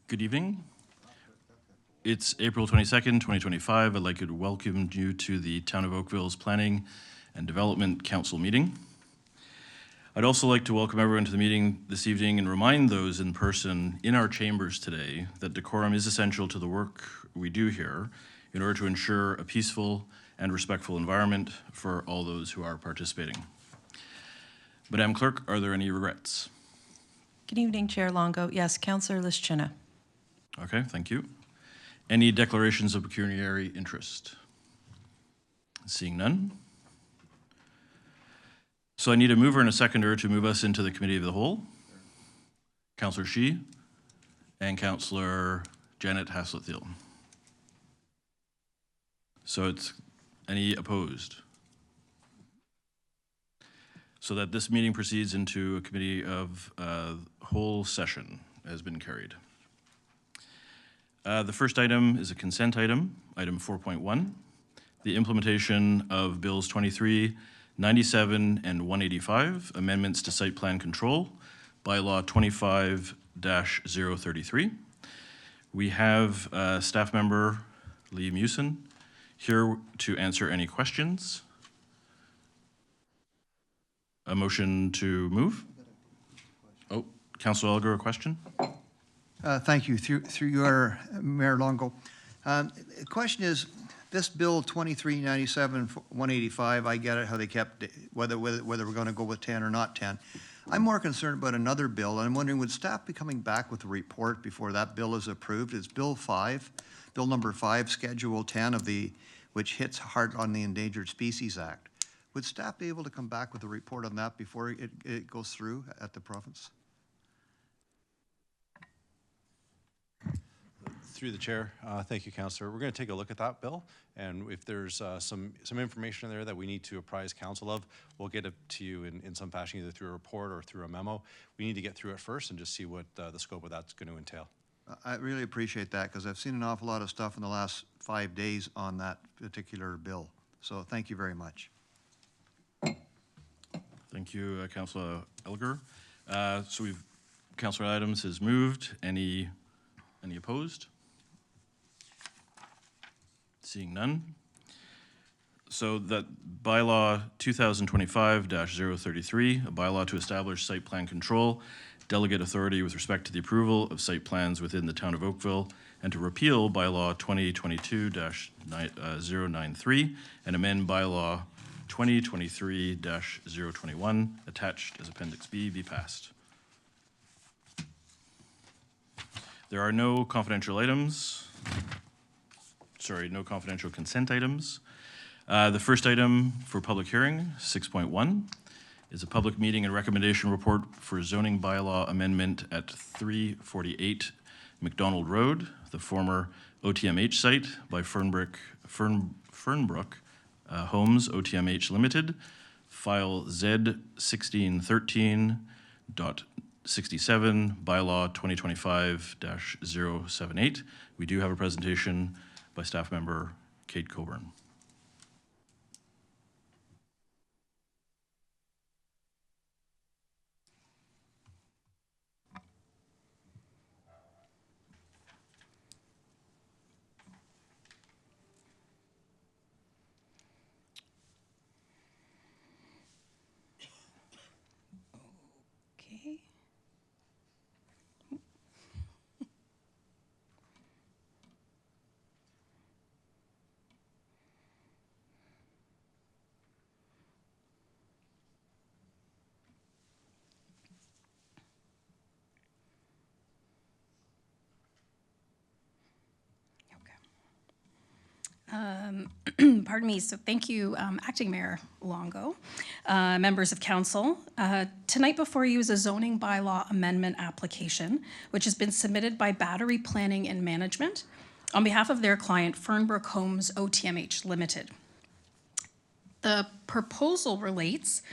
Good evening. It's April 22nd, 2025. I'd like to welcome you to the Town of Oakville's Planning and Development Council meeting. I'd also like to welcome everyone to the meeting this evening and remind those in person in our chambers today that decorum is essential to the work we do here in order to ensure a peaceful and respectful environment for all those who are participating. Madam Clerk, are there any regrets? Good evening, Chair Longo. Yes, Councillor Lischina. Okay, thank you. Any declarations of pecuniary interest? Seeing none. So I need a mover and a seconder to move us into the Committee of the Whole. Councillor Shi and Councillor Janet Haslett-Thiel. So it's any opposed? So that this meeting proceeds into a Committee of Whole session has been carried. The first item is a consent item, item 4.1, the implementation of Bills 23, 97, and 185, amendments to site plan control, bylaw 25-033. We have staff member Lee Mewson here to answer any questions. A motion to move? Oh, Councillor Elgar, a question? Thank you. Through your Mayor Longo. The question is, this bill 2397-185, I get it how they kept whether we're going to go with 10 or not 10. I'm more concerned about another bill, and I'm wondering, would staff be coming back with a report before that bill is approved? It's Bill number 5, Schedule 10 of which hits hard on the Endangered Species Act. Would staff be able to come back with a report on that before it goes through at the province? Through the chair, thank you, Councillor. We're going to take a look at that bill, and if there's some information in there that we need to apprise council of, we'll get it to you in some fashion, either through a report or through a memo. We need to get through it first and just see what the scope of that's going to entail. I really appreciate that, because I've seen an awful lot of stuff in the last 5 days on that particular bill. So thank you very much. Thank you, Councillor Elgar. So Councillor Adams has moved. Any opposed? Seeing none. So that bylaw 2025-033, a bylaw to establish site plan control, delegate authority with respect to the approval of site plans within the Town of Oakville, and to repeal bylaw 2022-093 and amend bylaw 2023-021, attached as Appendix B, be passed. There are no confidential items. Sorry, no confidential consent items. The first item for public hearing, 6.1, is a public meeting and recommendation report for zoning bylaw amendment at 348 McDonald Road, the former OTMH site by Fernbrook Homes OTMH Limited, file Z1613.67, bylaw 2025-078. We do have a presentation by staff member Kate Coburn. Okay. Pardon me. So thank you, Acting Mayor Longo, members of council. Tonight before you is a zoning bylaw amendment application, which has been submitted by Battery Planning and Management on behalf of their client, Fernbrook Homes OTMH Limited. The proposal relates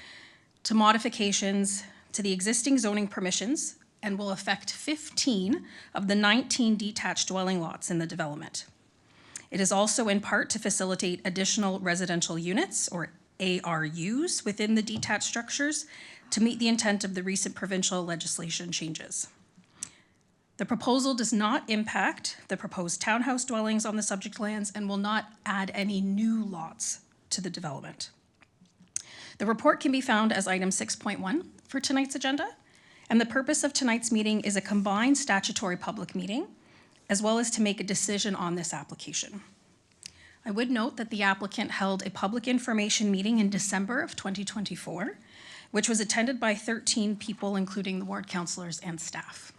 to modifications to the existing zoning permissions and will affect 15 of the 19 detached dwelling lots in the development. It is also in part to facilitate additional residential units, or ARUs, within the detached structures to meet the intent of the recent provincial legislation changes. The proposal does not impact the proposed townhouse dwellings on the subject lands and will not add any new lots to the development. The report can be found as item 6.1 for tonight's agenda, and the purpose of tonight's meeting is a combined statutory public meeting, as well as to make a decision on this application. I would note that the applicant held a public information meeting in December of 2024, which was attended by 13 people, including the ward councillors and staff.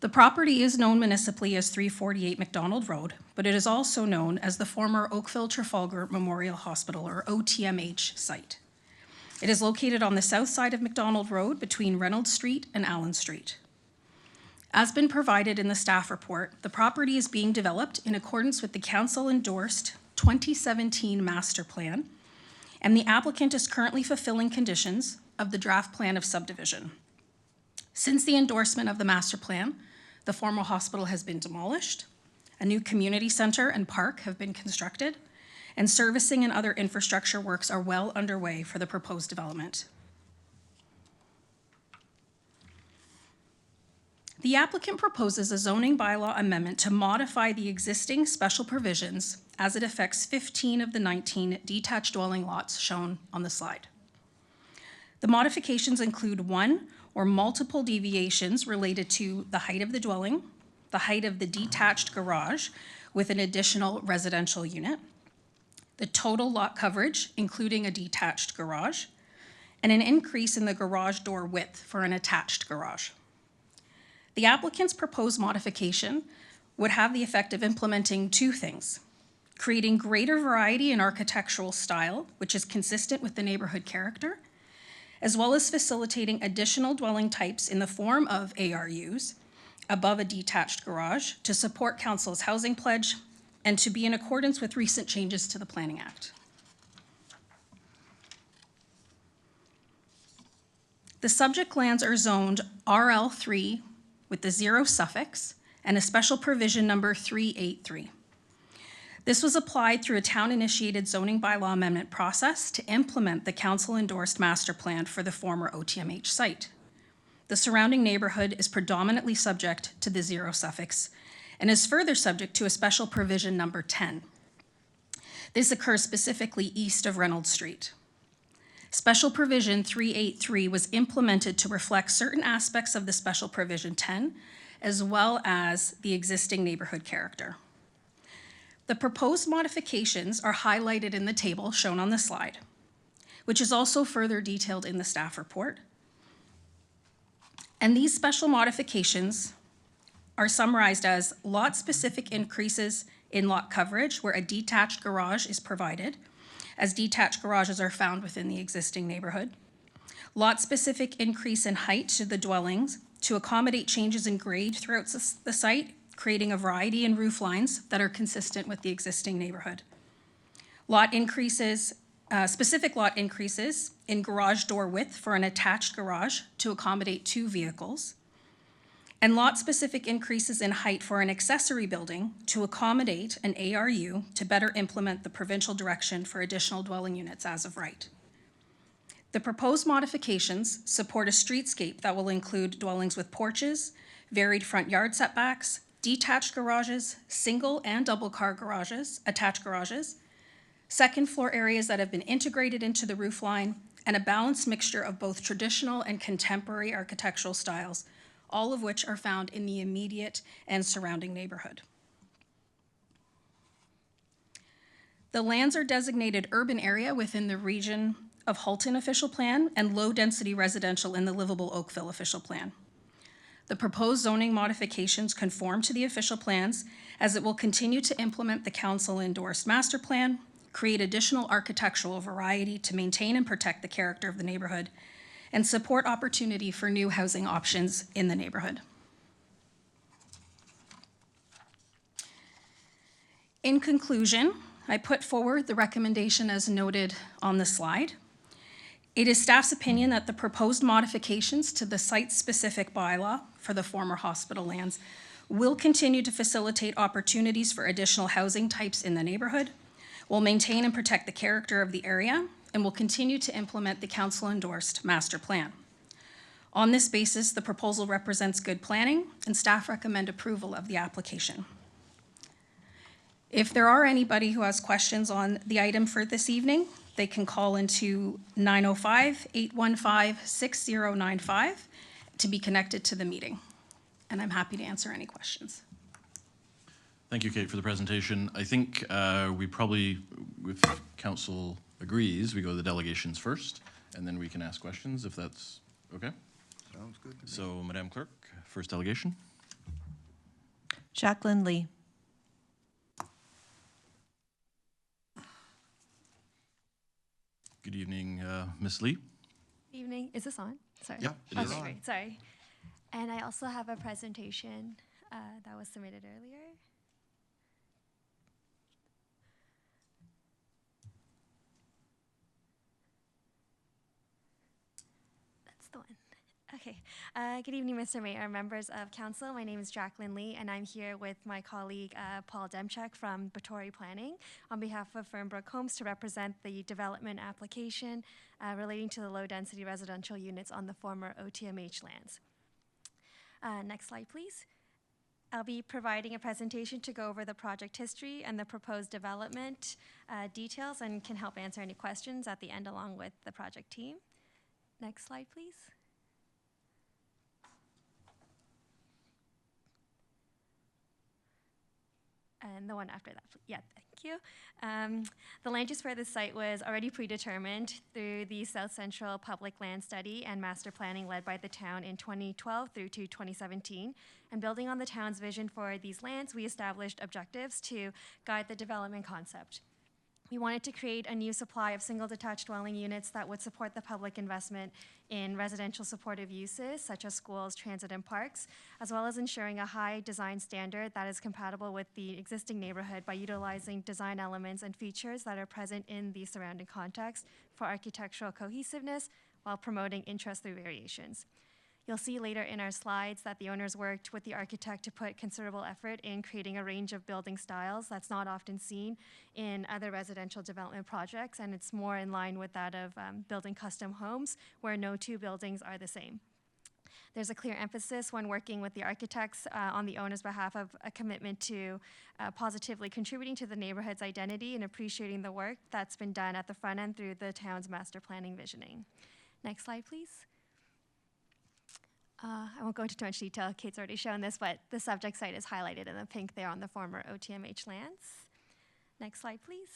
The property is known municipally as 348 McDonald Road, but it is also known as the former Oakville Trafalgar Memorial Hospital, or OTMH, site. It is located on the south side of McDonald Road between Reynolds Street and Allen Street. As been provided in the staff report, the property is being developed in accordance with the council-endorsed 2017 master plan, and the applicant is currently fulfilling conditions of the draft plan of subdivision. Since the endorsement of the master plan, the former hospital has been demolished, a new community center and park have been constructed, and servicing and other infrastructure works are well underway for the proposed development. The applicant proposes a zoning bylaw amendment to modify the existing special provisions as it affects 15 of the 19 detached dwelling lots shown on the slide. The modifications include one or multiple deviations related to the height of the dwelling, the height of the detached garage with an additional residential unit, the total lot coverage, including a detached garage, and an increase in the garage door width for an attached garage. The applicant's proposed modification would have the effect of implementing two things: creating greater variety in architectural style, which is consistent with the neighborhood character, as well as facilitating additional dwelling types in the form of ARUs above a detached garage to support council's housing pledge and to be in accordance with recent changes to the Planning Act. The subject lands are zoned RL3 with the 0 suffix and a special provision number 383. This was applied through a town-initiated zoning bylaw amendment process to implement the council-endorsed master plan for the former OTMH site. The surrounding neighborhood is predominantly subject to the 0 suffix and is further subject to a special provision number 10. This occurs specifically east of Reynolds Street. Special provision 383 was implemented to reflect certain aspects of the special provision 10, as well as the existing neighborhood character. The proposed modifications are highlighted in the table shown on the slide, which is also further detailed in the staff report. And these special modifications are summarized as lot-specific increases in lot coverage where a detached garage is provided, as detached garages are found within the existing neighborhood. Lot-specific increase in height to the dwellings to accommodate changes in grade throughout the site, creating a variety in roof lines that are consistent with the existing neighborhood. Lot increases, specific lot increases in garage door width for an attached garage to accommodate 2 vehicles, and lot-specific increases in height for an accessory building to accommodate an ARU to better implement the provincial direction for additional dwelling units as of right. The proposed modifications support a streetscape that will include dwellings with porches, varied front yard setbacks, detached garages, single and double car garages, attached garages, second floor areas that have been integrated into the roof line, and a balanced mixture of both traditional and contemporary architectural styles, all of which are found in the immediate and surrounding neighborhood. The lands are designated urban area within the region of Halton official plan and low-density residential in the livable Oakville official plan. The proposed zoning modifications conform to the official plans as it will continue to implement the council-endorsed master plan, create additional architectural variety to maintain and protect the character of the neighborhood, and support opportunity for new housing options in the neighborhood. In conclusion, I put forward the recommendation as noted on the slide. It is staff's opinion that the proposed modifications to the site-specific bylaw for the former hospital lands will continue to facilitate opportunities for additional housing types in the neighborhood, will maintain and protect the character of the area, and will continue to implement the council-endorsed master plan. On this basis, the proposal represents good planning, and staff recommend approval of the application. If there are anybody who has questions on the item for this evening, they can call into 905-815-6095 to be connected to the meeting. And I'm happy to answer any questions. Thank you, Kate, for the presentation. I think we probably, if council agrees, we go to the delegations first, and then we can ask questions if that's okay. Sounds good to me. So, Madam Clerk, first delegation. Jacqueline Lee. Good evening, Ms. Lee. Evening. Is this on? Sorry. Yeah, it is Okay, on. great. Sorry. And I also have a presentation that was submitted earlier. That's the one. Okay. Good evening, Mr. Mayor, members of council. My name is Jacqueline Lee, and I'm here with my colleague Paul Demchuk from Batory Planning on behalf of Fernbrook Homes to represent the development application relating to the low-density residential units on the former OTMH lands. Next slide, please. I'll be providing a presentation to go over the project history and the proposed development details, and can help answer any questions at the end along with the project team. Next slide, please. And the one after that, yeah, thank you. The land use for this site was already predetermined through the South Central Public Land Study and Master Planning led by the town in 2012 through to 2017. And building on the town's vision for these lands, we established objectives to guide the development concept. We wanted to create a new supply of single detached dwelling units that would support the public investment in residential supportive uses such as schools, transit, and parks, as well as ensuring a high design standard that is compatible with the existing neighborhood by utilizing design elements and features that are present in the surrounding context for architectural cohesiveness while promoting interest through variations. You'll see later in our slides that the owners worked with the architect to put considerable effort in creating a range of building styles that's not often seen in other residential development projects, and it's more in line with that of building custom homes where no two buildings are the same. There's a clear emphasis when working with the architects on the owner's behalf of a commitment to positively contributing to the neighborhood's identity and appreciating the work that's been done at the front end through the town's master planning visioning. Next slide, please. I won't go into too much detail, Kate's already shown this, but the subject site is highlighted in the pink there on the former OTMH lands. Next slide, please.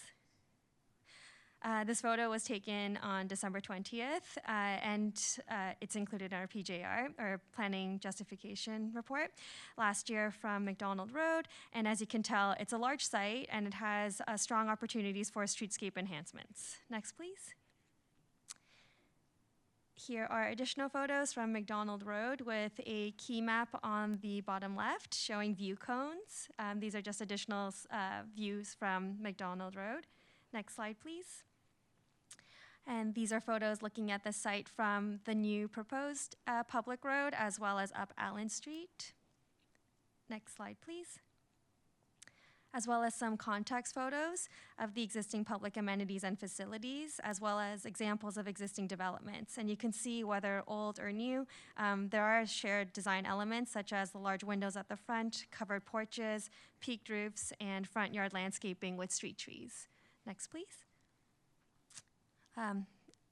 This photo was taken on December 20th, and it's included in our PJR, or Planning Justification Report, last year from McDonald Road. And as you can tell, it's a large site, and it has strong opportunities for streetscape enhancements. Next, please. Here are additional photos from McDonald Road with a key map on the bottom left showing view cones. These are just additional views from McDonald Road. Next slide, please. And these are photos looking at the site from the new proposed public road as well as up Allen Street. Next slide, please. As well as some context photos of the existing public amenities and facilities, as well as examples of existing developments. And you can see whether old or new, there are shared design elements such as the large windows at the front, covered porches, peaked roofs, and front yard landscaping with street trees. Next, please.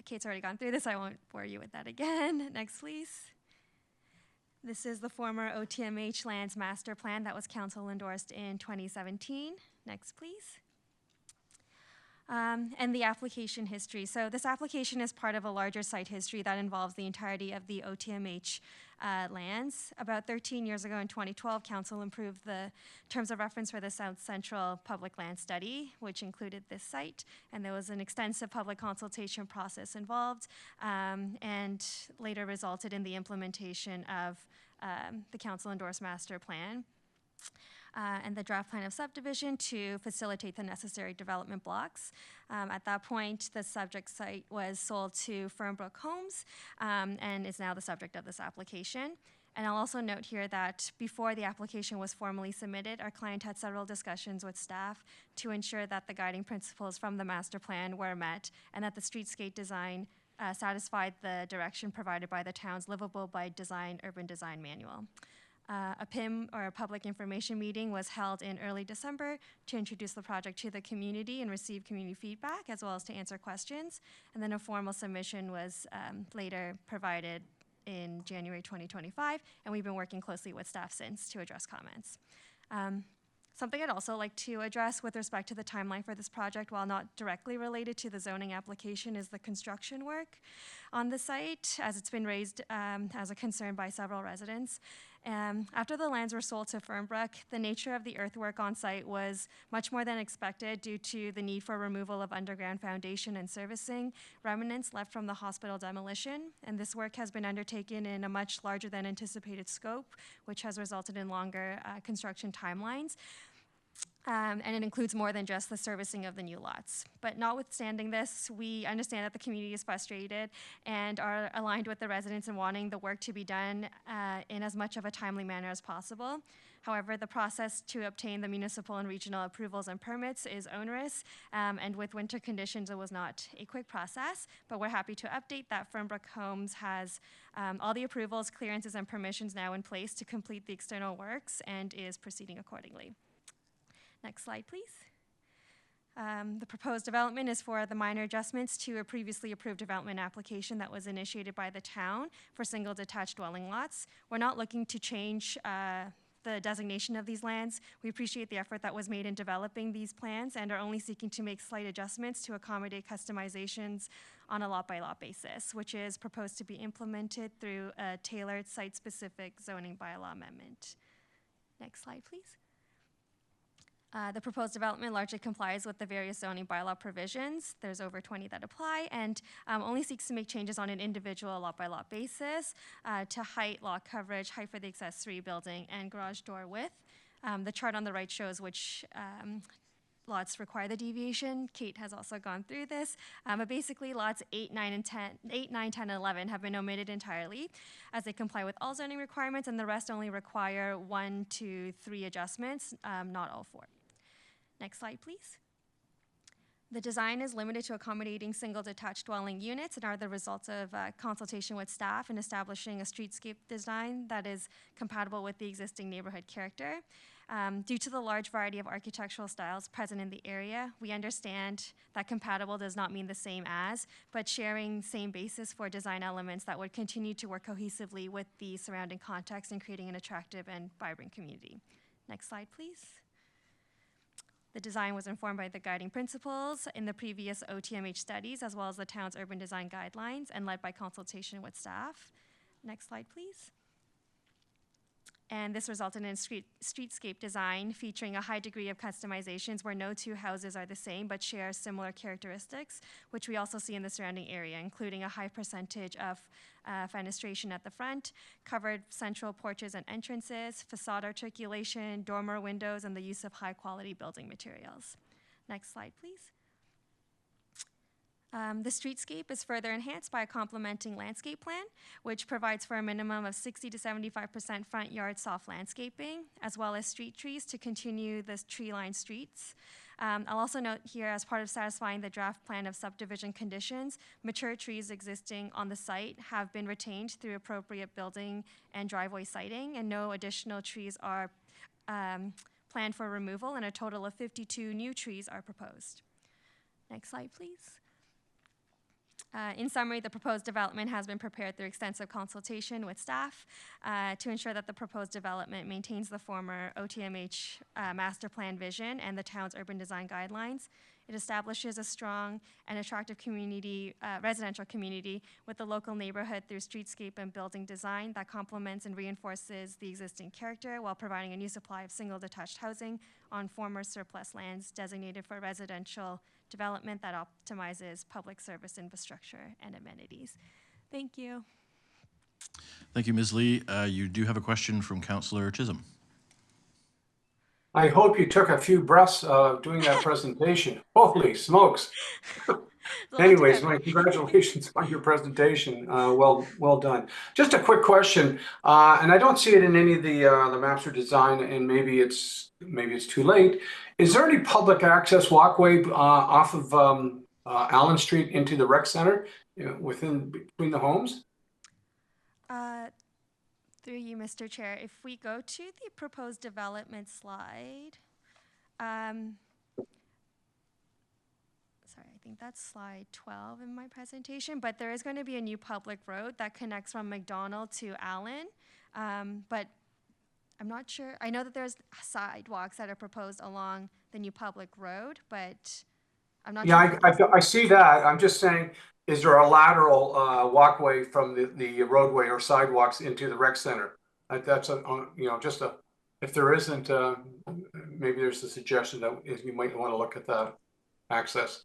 Kate's already gone through this, I won't bore you with that again. Next, please. This is the former OTMH lands master plan that was council endorsed in 2017. Next, please. And the application history. So this application is part of a larger site history that involves the entirety of the OTMH lands. About 13 years ago in 2012, council improved the terms of reference for the South Central Public Land Study, which included this site. And there was an extensive public consultation process involved, and later resulted in the implementation of the council endorsed master plan. And the draft plan of subdivision to facilitate the necessary development blocks. At that point, the subject site was sold to Fernbrook Homes and is now the subject of this application. And I'll also note here that before the application was formally submitted, our client had several discussions with staff to ensure that the guiding principles from the master plan were met and that the streetscape design satisfied the direction provided by the town's Livable by Design Urban Design Manual. A PIM, or a public information meeting, was held in early December to introduce the project to the community and receive community feedback, as well as to answer questions. And then a formal submission was later provided in January 2025, and we've been working closely with staff since to address comments. Something I'd also like to address with respect to the timeline for this project, while not directly related to the zoning application, is the construction work on the site, as it's been raised as a concern by several residents. After the lands were sold to Fernbrook, the nature of the earthwork on site was much more than expected due to the need for removal of underground foundation and servicing remnants left from the hospital demolition. And this work has been undertaken in a much larger than anticipated scope, which has resulted in longer construction timelines. And it includes more than just the servicing of the new lots. But notwithstanding this, we understand that the community is frustrated and are aligned with the residents in wanting the work to be done in as much of a timely manner as possible. However, the process to obtain the municipal and regional approvals and permits is onerous, and with winter conditions, it was not a quick process. But we're happy to update that Fernbrook Homes has all the approvals, clearances, and permissions now in place to complete the external works and is proceeding accordingly. Next slide, please. The proposed development is for the minor adjustments to a previously approved development application that was initiated by the town for single detached dwelling lots. We're not looking to change the designation of these lands. We appreciate the effort that was made in developing these plans and are only seeking to make slight adjustments to accommodate customizations on a lot-by-lot basis, which is proposed to be implemented through a tailored site-specific zoning bylaw amendment. Next slide, please. The proposed development largely complies with the various zoning bylaw provisions. There's over 20 that apply, and only seeks to make changes on an individual lot-by-lot basis to height, lot coverage, height for the accessory building, and garage door width. The chart on the right shows which lots require the deviation. Kate has also gone through this, but basically lots 8, 9, 10, and 11 have been omitted entirely as they comply with all zoning requirements, and the rest only require 1 to 3 adjustments, not all 4. Next slide, please. The design is limited to accommodating single detached dwelling units and are the results of consultation with staff in establishing a streetscape design that is compatible with the existing neighborhood character. Due to the large variety of architectural styles present in the area, we understand that compatible does not mean the same as, but sharing same basis for design elements that would continue to work cohesively with the surrounding context and creating an attractive and vibrant community. Next slide, please. The design was informed by the guiding principles in the previous OTMH studies, as well as the town's urban design guidelines, and led by consultation with staff. Next slide, please. And this resulted in a streetscape design featuring a high degree of customizations where no two houses are the same but share similar characteristics, which we also see in the surrounding area, including a high percentage of fenestration at the front, covered central porches and entrances, facade articulation, dormer windows, and the use of high quality building materials. Next slide, please. The streetscape is further enhanced by a complementing landscape plan, which provides for a minimum of 60 to 75% front yard soft landscaping, as well as street trees to continue the tree-lined streets. I'll also note here, as part of satisfying the draft plan of subdivision conditions, mature trees existing on the site have been retained through appropriate building and driveway siting, and no additional trees are planned for removal, and a total of 52 new trees are proposed. Next slide, please. In summary, the proposed development has been prepared through extensive consultation with staff to ensure that the proposed development maintains the former OTMH master plan vision and the town's urban design guidelines. It establishes a strong and attractive community, residential community with the local neighborhood through streetscape and building design that complements and reinforces the existing character while providing a new supply of single detached housing on former surplus lands designated for residential development that optimizes public service infrastructure and amenities. Thank you. Thank you, Ms. Lee. You do have a question from Councillor Chisholm. I hope you took a few breaths doing that presentation. Holy smokes. Anyways, my congratulations on your presentation. Well done. Just a quick question, and I don't see it in any of the maps or design, and maybe it's too late. Is there any public access walkway off of Allen Street into the rec center? between the homes? Through you, Mr. Chair, if we go to the proposed development slide, sorry, I think that's slide 12 in my presentation, but there is going to be a new public road that connects from McDonald to Allen, but I'm not sure. I know that there's sidewalks that are proposed along the new public road, but I'm not sure. I see that. I'm just saying, is there a lateral walkway from the roadway or sidewalks into the rec center? That's just a, if there isn't, maybe there's a suggestion that you might want to look at that access.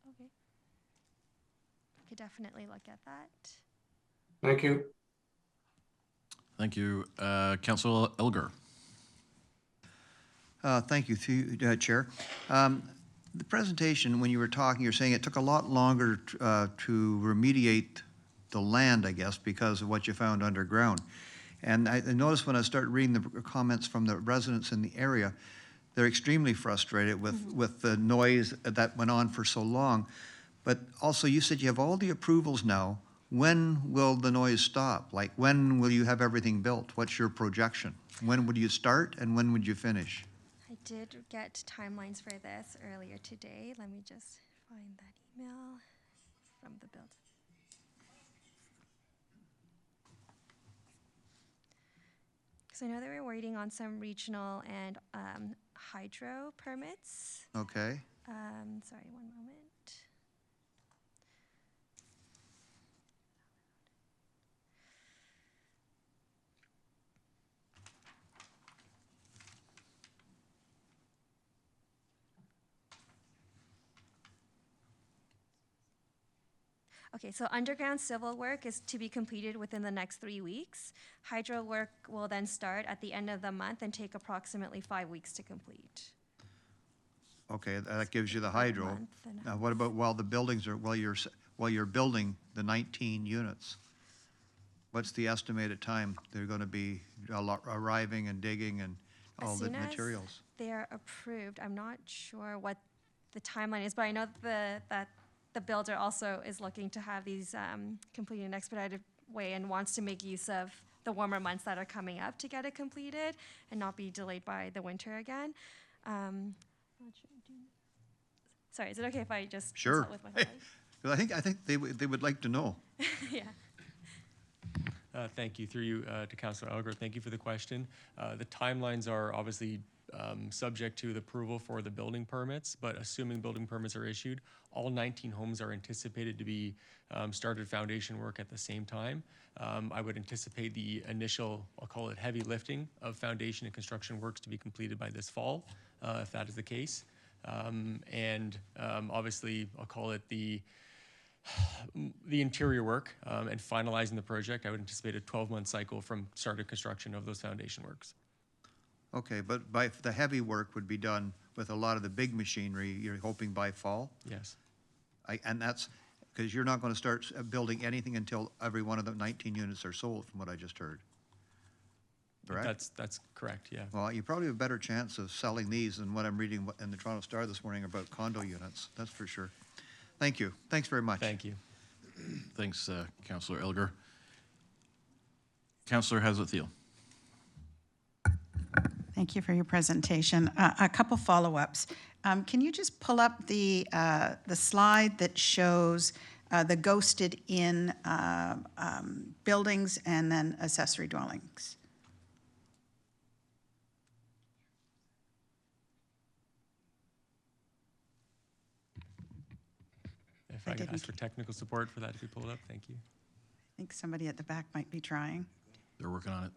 Okay. I could definitely look at that. Thank you. Thank you. Councillor Elgar. Thank you, Chair. The presentation, when you were talking, you're saying it took a lot longer to remediate the land, I guess, because of what you found underground. And I noticed when I started reading the comments from the residents in the area, they're extremely frustrated with the noise that went on for so long. But also, you said you have all the approvals now. When will the noise stop? Like, when will you have everything built? What's your projection? When would you start and when would you finish? I did get timelines for this earlier today. Let me just find that email from the build. So I know they were waiting on some regional and hydro permits. Okay. Sorry, one moment. Okay, so underground civil work is to be completed within the next 3 weeks. Hydro work will then start at the end of the month and take approximately 5 weeks to complete. Okay, that gives you the hydro. month and a Now, what about while the buildings are, while you're building the 19 units? What's the estimated time they're going to be arriving and digging and all the materials? As they are approved, I'm not sure what the timeline is, but I know that the builder also is looking to have these completed in an expedited way and wants to make use of the warmer months that are coming up to get it completed and not be delayed by the winter again. Sorry, is it okay if I just Sure. consult with my colleague? I think they would like to know. Yeah. Thank you. Through you to Councillor Elgar, thank you for the question. The timelines are obviously subject to the approval for the building permits, but assuming building permits are issued, all 19 homes are anticipated to be started foundation work at the same time. I would anticipate the initial, I'll call it heavy lifting of foundation and construction works to be completed by this fall, if that is the case. Obviously, I'll call it the interior work and finalizing the project. I would anticipate a 12-month cycle from start of construction of those foundation works. Okay, but the heavy work would be done with a lot of the big machinery, you're hoping by fall? Yes. And that's, because you're not going to start building anything until every one of the 19 units are sold, from what I just heard. Correct? That's correct, yeah. Well, you probably have a better chance of selling these than what I'm reading in the Toronto Star this morning about condo units, that's for sure. Thank you. Thanks very much. Thank you. Thanks, Councillor Elgar. Councillor Hazlet-Thiel. Thank you for your presentation. A couple follow-ups. Can you just pull up the slide that shows the ghosted-in buildings and then accessory dwellings? If I could ask for technical support for that to be pulled up, thank you. I think somebody at the back might be trying. They're working on it.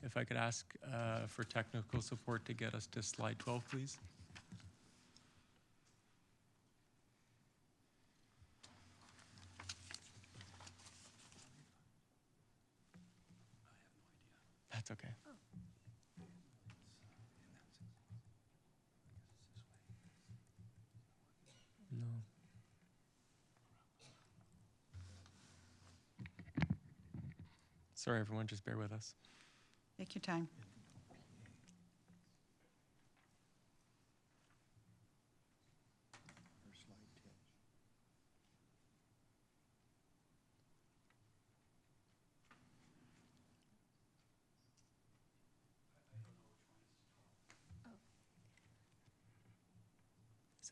If I could ask for technical support to get us to slide 12, please. That's okay. No. Sorry, everyone, just bear with us. Take your time.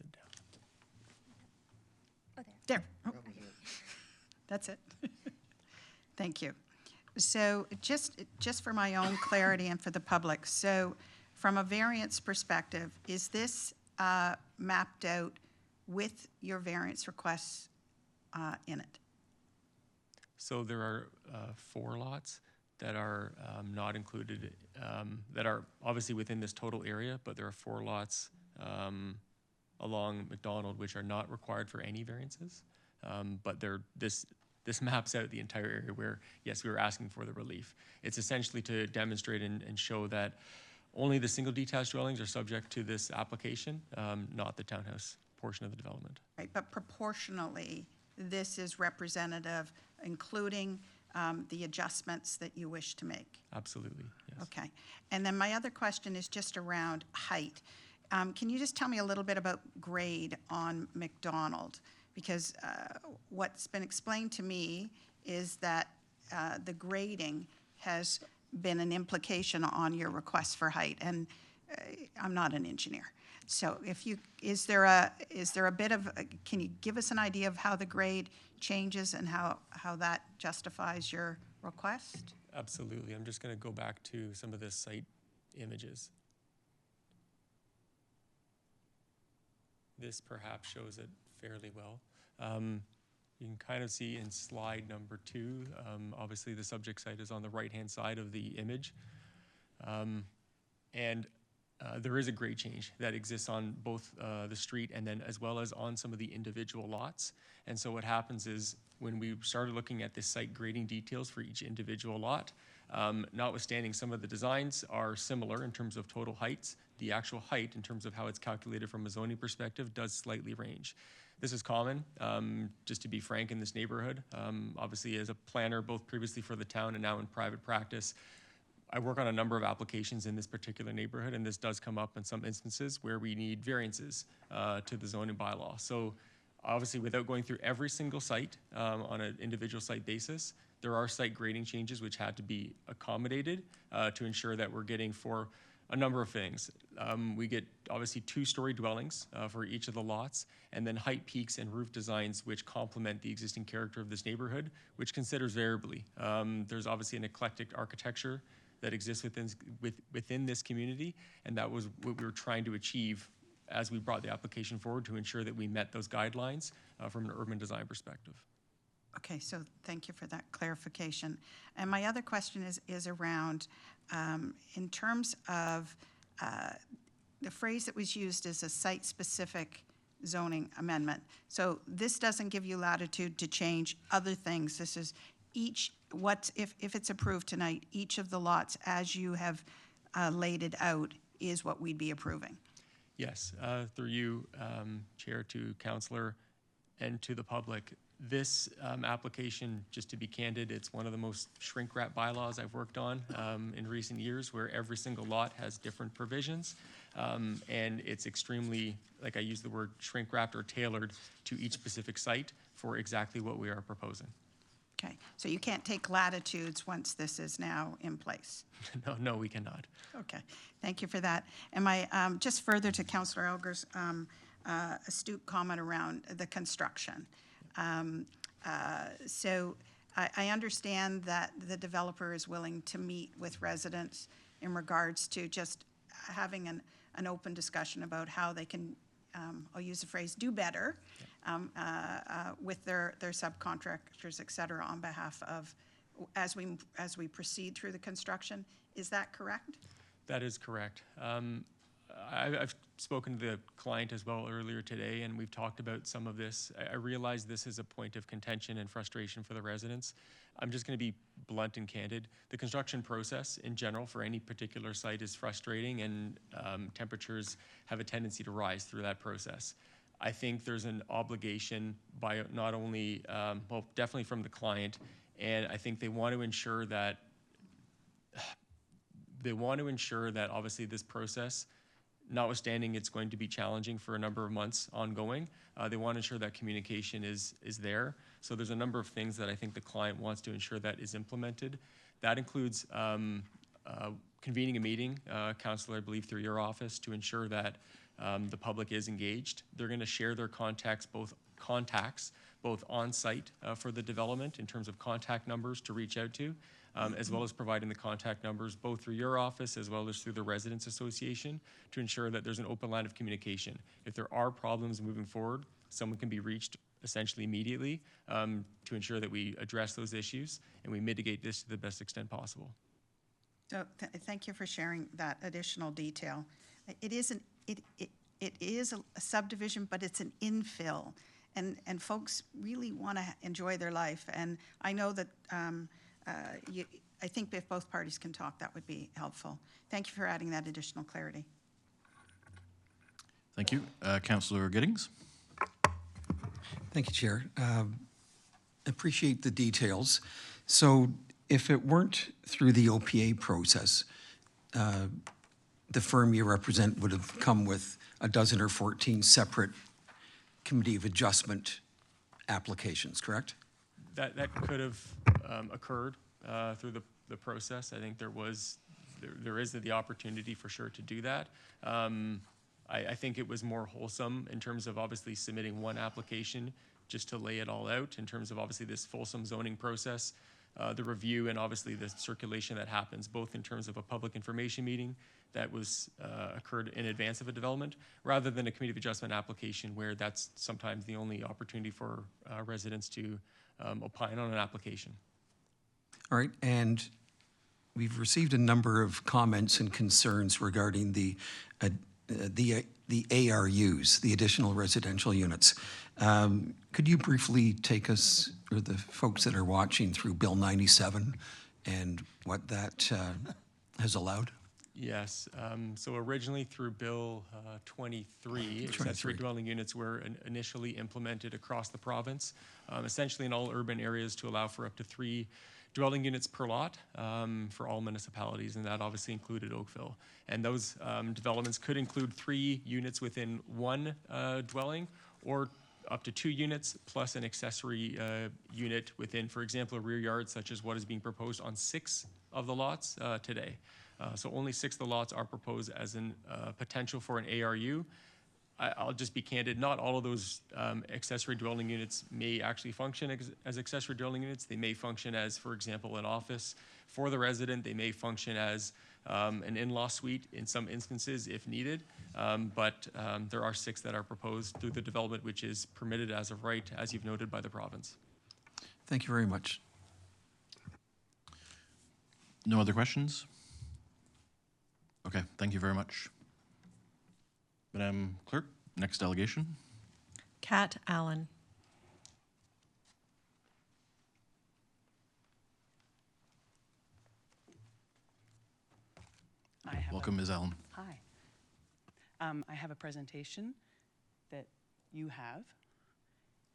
it down. Oh, there. There. Oh. That's it. Thank you. So just for my own clarity and for the public, so from a variance perspective, is this mapped out with your variance requests in it? So there are 4 lots that are not included, that are obviously within this total area, but there are 4 lots along McDonald which are not required for any variances. But this maps out the entire area where, yes, we were asking for the relief. It's essentially to demonstrate and show that only the single detached dwellings are subject to this application, not the townhouse portion of the development. Right, but proportionally, this is representative, including the adjustments that you wish to make? Absolutely, yes. Okay. And then my other question is just around height. Can you just tell me a little bit about grade on McDonald? Because what's been explained to me is that the grading has been an implication on your request for height, and I'm not an engineer. So is there a bit of, can you give us an idea of how the grade changes and how that justifies your request? Absolutely. I'm just going to go back to some of the site images. This perhaps shows it fairly well. You can kind of see in slide number 2, obviously the subject site is on the right-hand side of the image. There is a grade change that exists on both the street and then as well as on some of the individual lots. And so what happens is when we started looking at the site grading details for each individual lot, notwithstanding some of the designs are similar in terms of total heights, the actual height in terms of how it's calculated from a zoning perspective does slightly range. This is common, just to be frank, in this neighborhood. Obviously, as a planner, both previously for the town and now in private practice, I work on a number of applications in this particular neighborhood, and this does come up in some instances where we need variances to the zoning bylaw. So obviously, without going through every single site on an individual site basis, there are site grading changes which had to be accommodated to ensure that we're getting for a number of things. We get obviously 2-story dwellings for each of the lots, and then height peaks and roof designs which complement the existing character of this neighborhood, which considers variably. There's obviously an eclectic architecture that exists within this community, and that was what we were trying to achieve as we brought the application forward to ensure that we met those guidelines from an urban design perspective. Okay, so thank you for that clarification. And my other question is around, in terms of the phrase that was used as a site-specific zoning amendment. So this doesn't give you latitude to change other things. This is if it's approved tonight, each of the lots as you have laid it out is what we'd be approving. Yes, through you, Chair, to Councillor, and to the public. This application, just to be candid, it's one of the most shrink-wrap bylaws I've worked on in recent years, where every single lot has different provisions, and it's extremely, like I use the word, shrink-wrapped or tailored to each specific site for exactly what we are proposing. Okay, so you can't take latitudes once this is now in place? No, we cannot. Okay, thank you for that. And my, just further to Councillor Elger's astute comment around the construction. So I understand that the developer is willing to meet with residents in regards to just having an open discussion about how they can, I'll use the phrase, do better with their subcontractors, et cetera, on behalf of, as we proceed through the construction. Is that correct? That is correct. I've spoken to the client as well earlier today, and we've talked about some of this. I realize this is a point of contention and frustration for the residents. I'm just going to be blunt and candid. The construction process in general for any particular site is frustrating, and temperatures have a tendency to rise through that process. I think there's an obligation by not only, well, definitely from the client, and I think they want to ensure that obviously this process, notwithstanding it's going to be challenging for a number of months ongoing, they want to ensure that communication is there. So there's a number of things that I think the client wants to ensure that is implemented. That includes convening a meeting, Councillor, I believe through your office, to ensure that the public is engaged. They're going to share their contacts, both on-site for the development in terms of contact numbers to reach out to, as well as providing the contact numbers both through your office as well as through the Residents Association to ensure that there's an open line of communication. If there are problems moving forward, someone can be reached essentially immediately to ensure that we address those issues and we mitigate this to the best extent possible. So thank you for sharing that additional detail. It is a subdivision, but it's an infill, and folks really want to enjoy their life. And I know that I think if both parties can talk, that would be helpful. Thank you for adding that additional clarity. Thank you. Councillor Giddings? Thank you, Chair. Appreciate the details. So if it weren't through the OPA process, the firm you represent would have come with a dozen or 14 separate committee of adjustment applications, correct? That could have occurred through the process. I think there is the opportunity for sure to do that. I think it was more wholesome in terms of obviously submitting one application just to lay it all out in terms of obviously this fulsome zoning process, the review, and obviously the circulation that happens both in terms of a public information meeting that was occurred in advance of a development, rather than a committee of adjustment application where that's sometimes the only opportunity for residents to opine on an application. All right, and we've received a number of comments and concerns regarding the ARUs, the additional residential units. Could you briefly take us, or the folks that are watching, through Bill 97 and what that has allowed? Yes. So originally through Bill 23, accessory dwelling units were initially implemented across the province, essentially in all urban areas to allow for up to 3 dwelling units per lot for all municipalities, and that obviously included Oakville. And those developments could include 3 units within one dwelling, or up to 2 units plus an accessory unit within, for example, a rear yard, such as what is being proposed on 6 of the lots today. So only 6 of the lots are proposed as an potential for an ARU. I'll just be candid, not all of those accessory dwelling units may actually function as accessory dwelling units. They may function as, for example, an office for the resident. They may function as an in-law suite in some instances if needed. But there are 6 that are proposed through the development, which is permitted as of right, as you've noted, by the province. Thank you very much. No other questions? Okay, thank you very much. Madam Clerk, next delegation. Kat Allen. Welcome, Ms. Allen. Hi. I have a presentation that you have,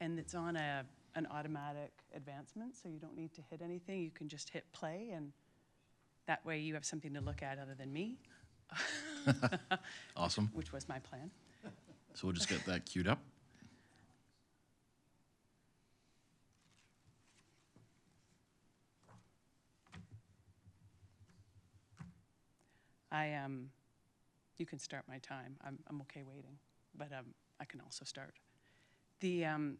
and it's on an automatic advancement, so you don't need to hit anything. You can just hit play, and that way you have something to look at other than me. Awesome. Which was my plan. So we'll just get that queued up. You can start my time. I'm okay waiting, but I can also start. I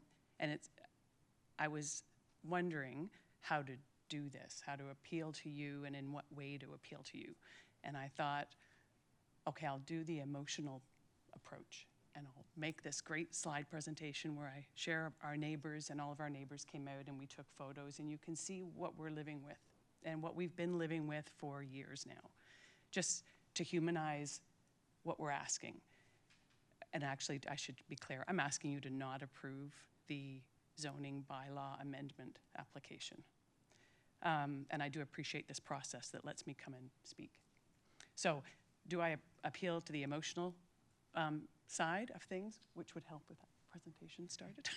was wondering how to do this, how to appeal to you, and in what way to appeal to you. And I thought, okay, I'll do the emotional approach, and I'll make this great slide presentation where I share our neighbors, and all of our neighbors came out and we took photos, and you can see what we're living with and what we've been living with for years now, just to humanize what we're asking. And actually, I should be clear, I'm asking you to not approve the zoning bylaw amendment application. And I do appreciate this process that lets me come and speak. So do I appeal to the emotional side of things, which would help with that presentation started?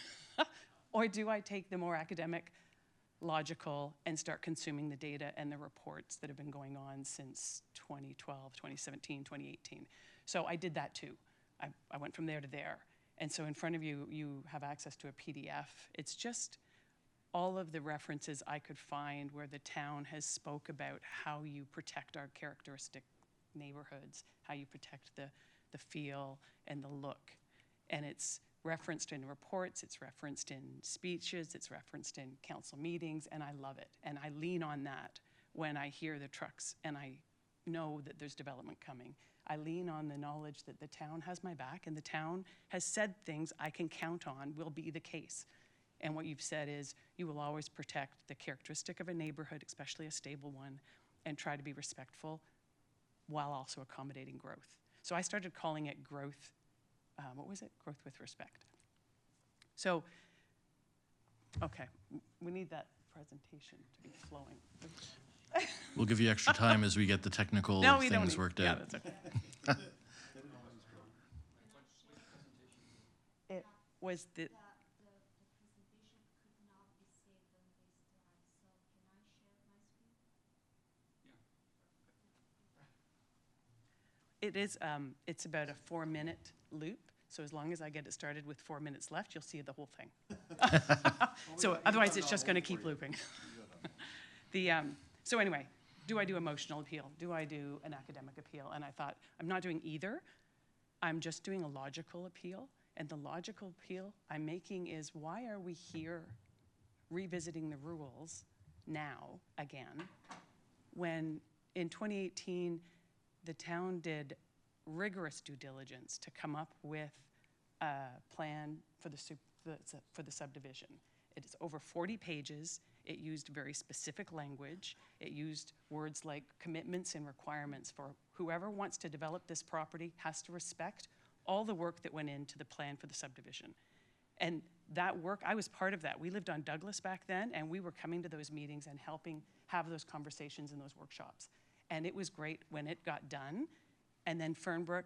Or do I take the more academic, logical, and start consuming the data and the reports that have been going on since 2012, 2017, 2018? So I did that too. I went from there to there. And so in front of you, you have access to a PDF. It's just all of the references I could find where the town has spoke about how you protect our characteristic neighborhoods, how you protect the feel and the look. And it's referenced in reports, it's referenced in speeches, it's referenced in council meetings, and I love it. And I lean on that when I hear the trucks and I know that there's development coming. I lean on the knowledge that the town has my back and the town has said things I can count on will be the case. And what you've said is you will always protect the characteristic of a neighborhood, especially a stable one, and try to be respectful while also accommodating growth. So I started calling it growth, what was it? Growth with respect. So, okay, we need that presentation to be flowing. We'll give you extra time as we get the technical No, we don't things need, worked yeah, out. that's okay. It was the, it is, it's about a 4-minute loop. So as long as I get it started with 4 minutes left, you'll see the whole thing. So otherwise, it's just going to keep looping. So anyway, do I do emotional appeal? Do I do an academic appeal? And I thought, I'm not doing either. I'm just doing a logical appeal. And the logical appeal I'm making is, why are we here revisiting the rules now again, when in 2018, the town did rigorous due diligence to come up with a plan for the subdivision. It is over 40 pages. It used very specific language. It used words like commitments and requirements for whoever wants to develop this property has to respect all the work that went into the plan for the subdivision. And that work, I was part of that. We lived on Douglas back then, and we were coming to those meetings and helping have those conversations in those workshops. And it was great when it got done. And then Fernbrook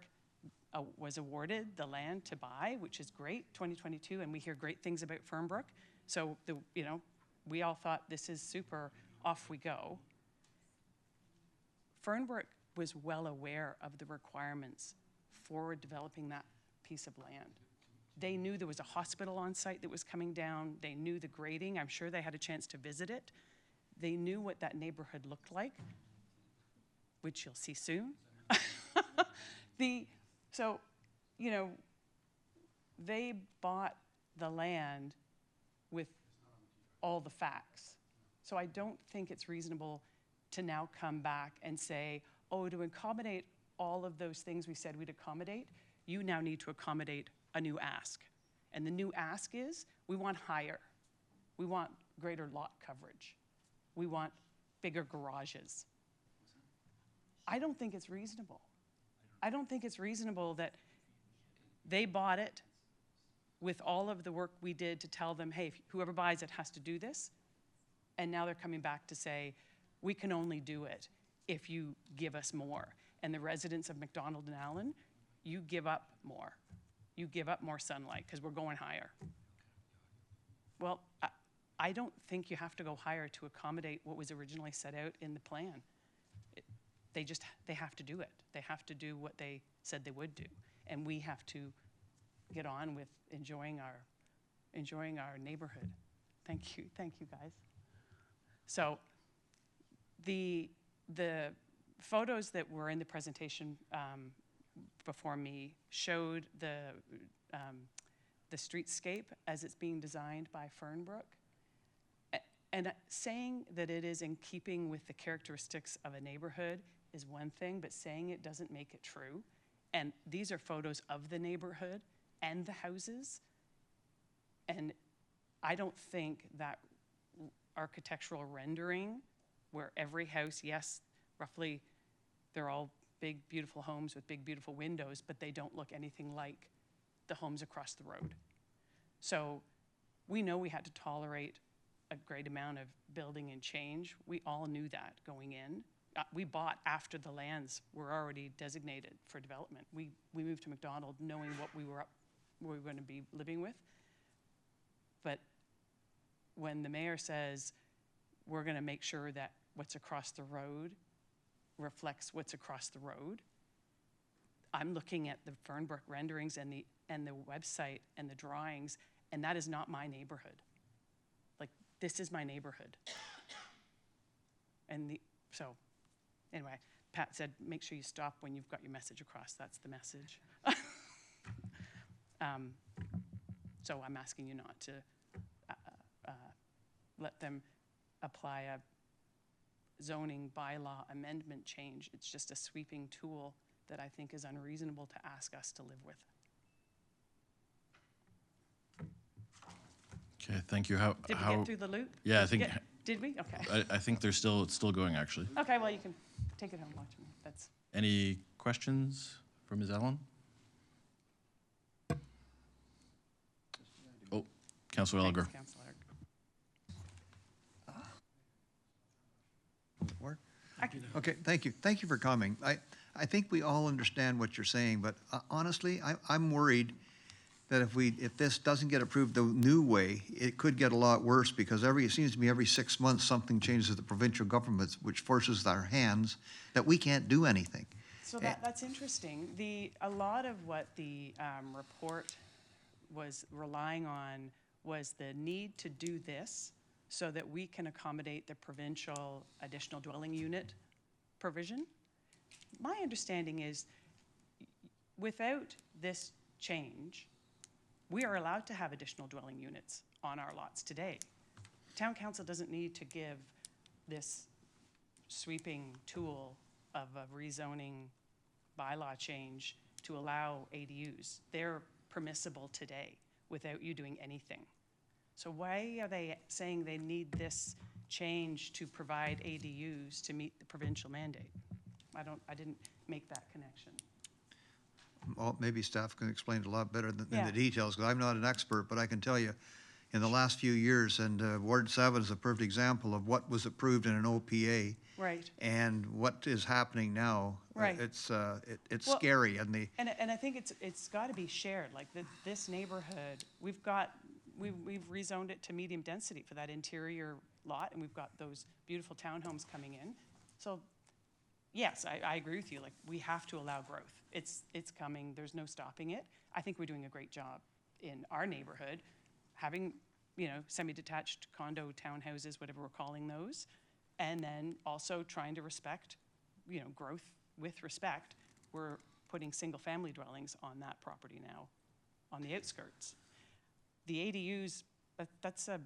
was awarded the land to buy, which is great, 2022, and we hear great things about Fernbrook. So, we all thought, this is super, off we go. Fernbrook was well aware of the requirements for developing that piece of land. They knew there was a hospital on site that was coming down. They knew the grading. I'm sure they had a chance to visit it. They knew what that neighborhood looked like, which you'll see soon. They bought the land with all the facts. So I don't think it's reasonable to now come back and say, oh, to accommodate all of those things we said we'd accommodate, you now need to accommodate a new ask. And the new ask is, we want higher. We want greater lot coverage. We want bigger garages. I don't think it's reasonable. I don't think it's reasonable that they bought it with all of the work we did to tell them, hey, whoever buys it has to do this. And now they're coming back to say, we can only do it if you give us more. And the residents of McDonald and Allen, you give up more. You give up more sunlight because we're going higher. Well, I don't think you have to go higher to accommodate what was originally set out in the plan. They have to do it. They have to do what they said they would do. And we have to get on with enjoying our neighborhood. Thank you guys. So the photos that were in the presentation before me showed the streetscape as it's being designed by Fernbrook. And saying that it is in keeping with the characteristics of a neighborhood is one thing, but saying it doesn't make it true. And these are photos of the neighborhood and the houses. And I don't think that architectural rendering, where every house, yes, roughly, they're all big, beautiful homes with big, beautiful windows, but they don't look anything like the homes across the road. So we know we had to tolerate a great amount of building and change. We all knew that going in. We bought after the lands were already designated for development. We moved to McDonald knowing what we were going to be living with. But when the mayor says, we're going to make sure that what's across the road reflects what's across the road, I'm looking at the Fernbrook renderings and the website and the drawings, and that is not my neighborhood. Like, this is my neighborhood. And so, anyway, Pat said, make sure you stop when you've got your message across. That's the message. So I'm asking you not to let them apply a zoning bylaw amendment change. It's just a sweeping tool that I think is unreasonable to ask us to live with. Okay, thank you. How? Did we get through the loop? Yeah, I think. Did we? Okay. I think it's still going, actually. Okay, well, you can take it home, watch me. That's. Any questions for Ms. Allen? Oh, Councillor Elgar. Thanks, Councillor. Work? Okay, thank you. Thank you for coming. I think we all understand what you're saying, but honestly, I'm worried that if this doesn't get approved the new way, it could get a lot worse, because it seems to me every 6 months something changes at the provincial governments, which forces our hands that we can't do anything. So that's interesting. A lot of what the report was relying on was the need to do this so that we can accommodate the provincial additional dwelling unit provision. My understanding is without this change, we are allowed to have additional dwelling units on our lots today. Town council doesn't need to give this sweeping tool of a rezoning bylaw change to allow ADUs. They're permissible today without you doing anything. So why are they saying they need this change to provide ADUs to meet the provincial mandate? I didn't make that connection. Well, maybe staff can explain it a lot better than Yeah. the details, because I'm not an expert, but I can tell you, in the last few years, and Ward 7 is a perfect example of what was approved in an OPA. Right. And what is happening now. Right. It's Well, scary, and And I think it's got to be shared. Like this neighborhood, we've rezoned it to medium density for that interior lot, and we've got those beautiful townhomes coming in. So, yes, I agree with you. Like, we have to allow growth. It's coming. There's no stopping it. I think we're doing a great job in our neighborhood, having semi-detached condo townhouses, whatever we're calling those, and then also trying to respect, growth with respect. We're putting single-family dwellings on that property now, on the outskirts. The ADUs, that's a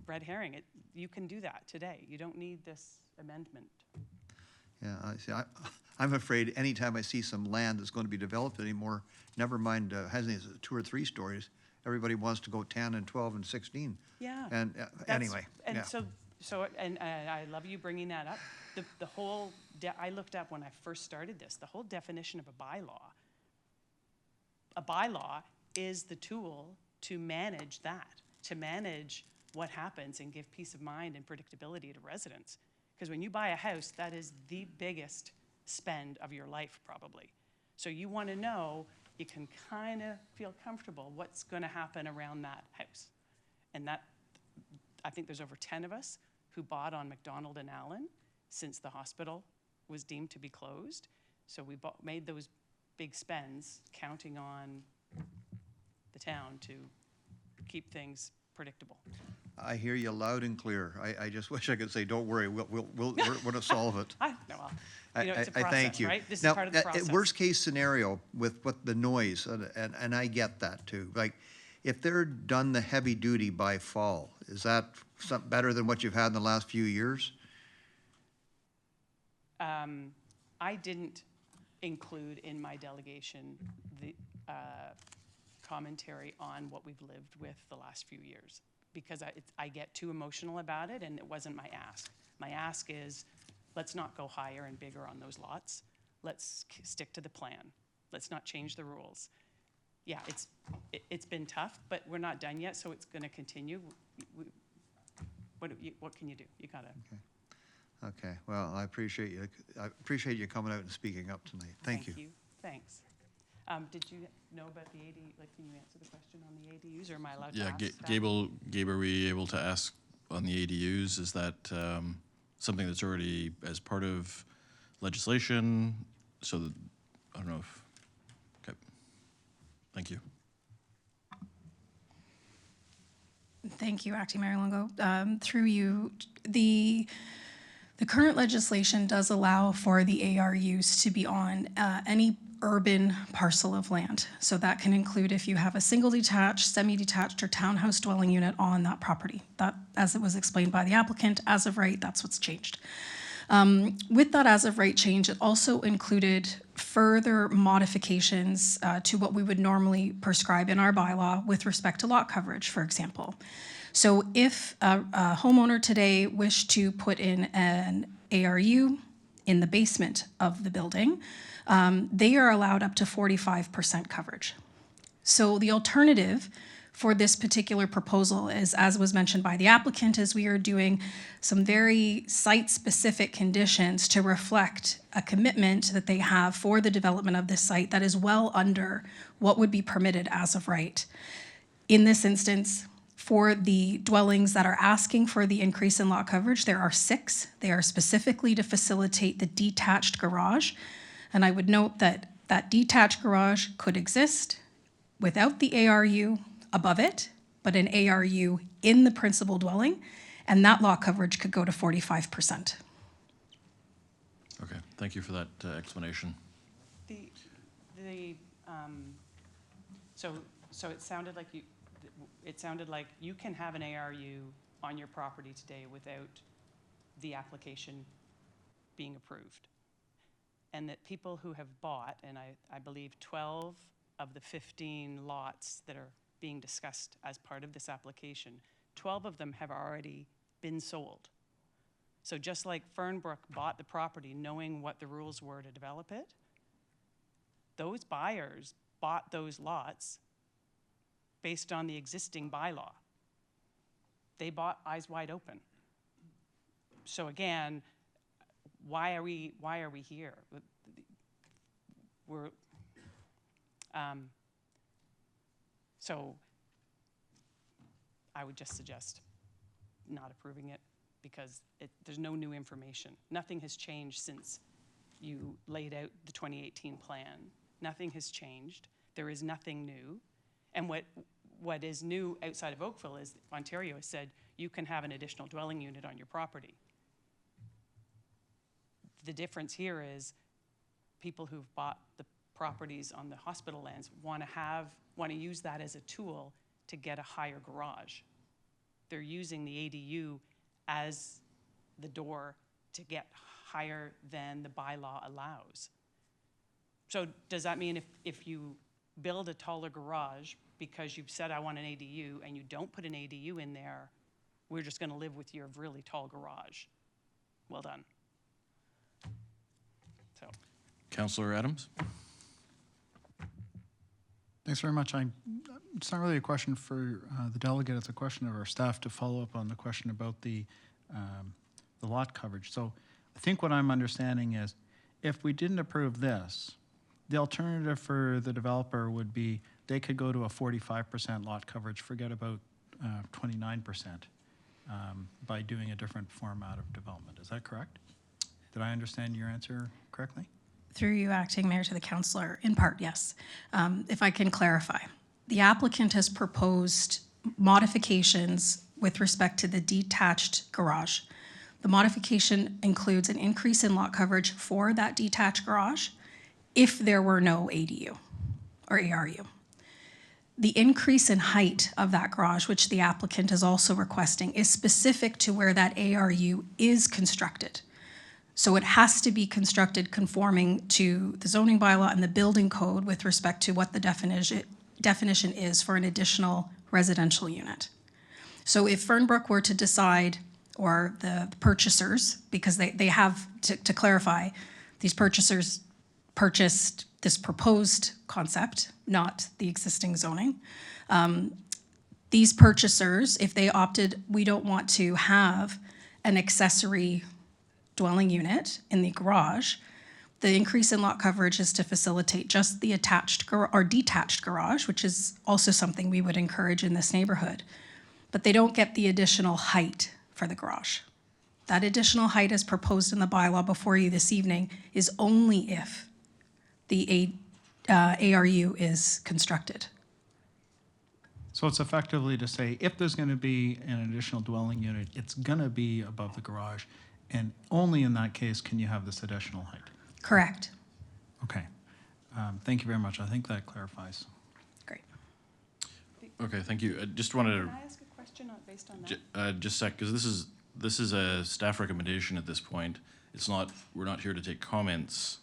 red herring. You can do that today. You don't need this amendment. Yeah, I'm afraid anytime I see some land that's going to be developed anymore, never mind having 2 or 3 stories, everybody wants to go 10 and 12 and 16. Yeah. And anyway, And yeah. so I love you bringing that up. The whole, I looked up when I first started this, the whole definition of a bylaw. A bylaw is the tool to manage that, to manage what happens and give peace of mind and predictability to residents. Because when you buy a house, that is the biggest spend of your life, probably. So you want to know, you can kind of feel comfortable what's going to happen around that house. And that, I think there's over 10 of us who bought on McDonald and Allen since the hospital was deemed to be closed. So we made those big spends counting on the town to keep things predictable. I hear you loud and clear. I just wish I could say, don't worry, we're going to solve it. It's a process, I thank you. right? This Now, is part of the process. Worst case scenario with what the noise, and I get that too. Like, if they're done the heavy duty by fall, is that something better than what you've had in the last few years? I didn't include in my delegation the commentary on what we've lived with the last few years, because I get too emotional about it, and it wasn't my ask. My ask is, let's not go higher and bigger on those lots. Let's stick to the plan. Let's not change the rules. Yeah, it's been tough, but we're not done yet, so it's going to continue. What can you do? You gotta. Okay. Well, I appreciate you. I appreciate you coming out and speaking up tonight. Thank you. Thanks. Did you know about the AD? Like, can you answer the question on the ADUs, or am I allowed to Yeah, ask? that? Gabe, are we able to ask on the ADUs? Is that something that's already as part of legislation? So that, I don't know if, okay. Thank you. Thank you, Acting Mayor Longo. Through you, the current legislation does allow for the ARUs to be on any urban parcel of land. So that can include if you have a single detached, semi-detached, or townhouse dwelling unit on that property. That, as it was explained by the applicant, as of right, that's what's changed. With that as of right change, it also included further modifications to what we would normally prescribe in our bylaw with respect to lot coverage, for example. So if a homeowner today wished to put in an ARU in the basement of the building, they are allowed up to 45% coverage. So the alternative for this particular proposal is, as was mentioned by the applicant, is we are doing some very site-specific conditions to reflect a commitment that they have for the development of this site that is well under what would be permitted as of right. In this instance, for the dwellings that are asking for the increase in lot coverage, there are 6. They are specifically to facilitate the detached garage. And I would note that that detached garage could exist without the ARU above it, but an ARU in the principal dwelling, and that lot coverage could go to 45%. Okay, thank you for that explanation. So it sounded like you can have an ARU on your property today without the application being approved. And that people who have bought, and I believe 12 of the 15 lots that are being discussed as part of this application, 12 of them have already been sold. So just like Fernbrook bought the property knowing what the rules were to develop it, those buyers bought those lots based on the existing bylaw. They bought eyes wide open. So again, why are we here? So I would just suggest not approving it because there's no new information. Nothing has changed since you laid out the 2018 plan. Nothing has changed. There is nothing new. And what is new outside of Oakville is Ontario has said you can have an additional dwelling unit on your property. The difference here is people who've bought the properties on the hospital lands want to use that as a tool to get a higher garage. They're using the ADU as the door to get higher than the bylaw allows. So does that mean if you build a taller garage because you've said I want an ADU and you don't put an ADU in there, we're just going to live with your really tall garage? Well done. So, Councillor Adams? Thanks very much. It's not really a question for the delegate, it's a question of our staff to follow up on the question about the lot coverage. So I think what I'm understanding is if we didn't approve this, the alternative for the developer would be they could go to a 45% lot coverage, forget about 29% by doing a different format of development. Is that correct? Did I understand your answer correctly? Through you, Acting Mayor, to the councillor, in part, yes. If I can clarify, the applicant has proposed modifications with respect to the detached garage. The modification includes an increase in lot coverage for that detached garage if there were no ADU or ARU. The increase in height of that garage, which the applicant is also requesting, is specific to where that ARU is constructed. So it has to be constructed conforming to the zoning bylaw and the building code with respect to what the definition is for an additional residential unit. So if Fernbrook were to decide, or the purchasers, because they have, to clarify, these purchasers purchased this proposed concept, not the existing zoning. These purchasers, if they opted, we don't want to have an accessory dwelling unit in the garage, the increase in lot coverage is to facilitate just the attached or detached garage, which is also something we would encourage in this neighborhood. But they don't get the additional height for the garage. That additional height as proposed in the bylaw before you this evening is only if the ARU is constructed. So it's effectively to say, if there's going to be an additional dwelling unit, it's going to be above the garage, and only in that case can you have this additional height. Correct. Okay. Thank you very much. I think that clarifies. Great. Okay, thank you. I just wanted Can to I ask a question based on that? just a sec, because this is a staff recommendation at this point. It's not, we're not here to take comments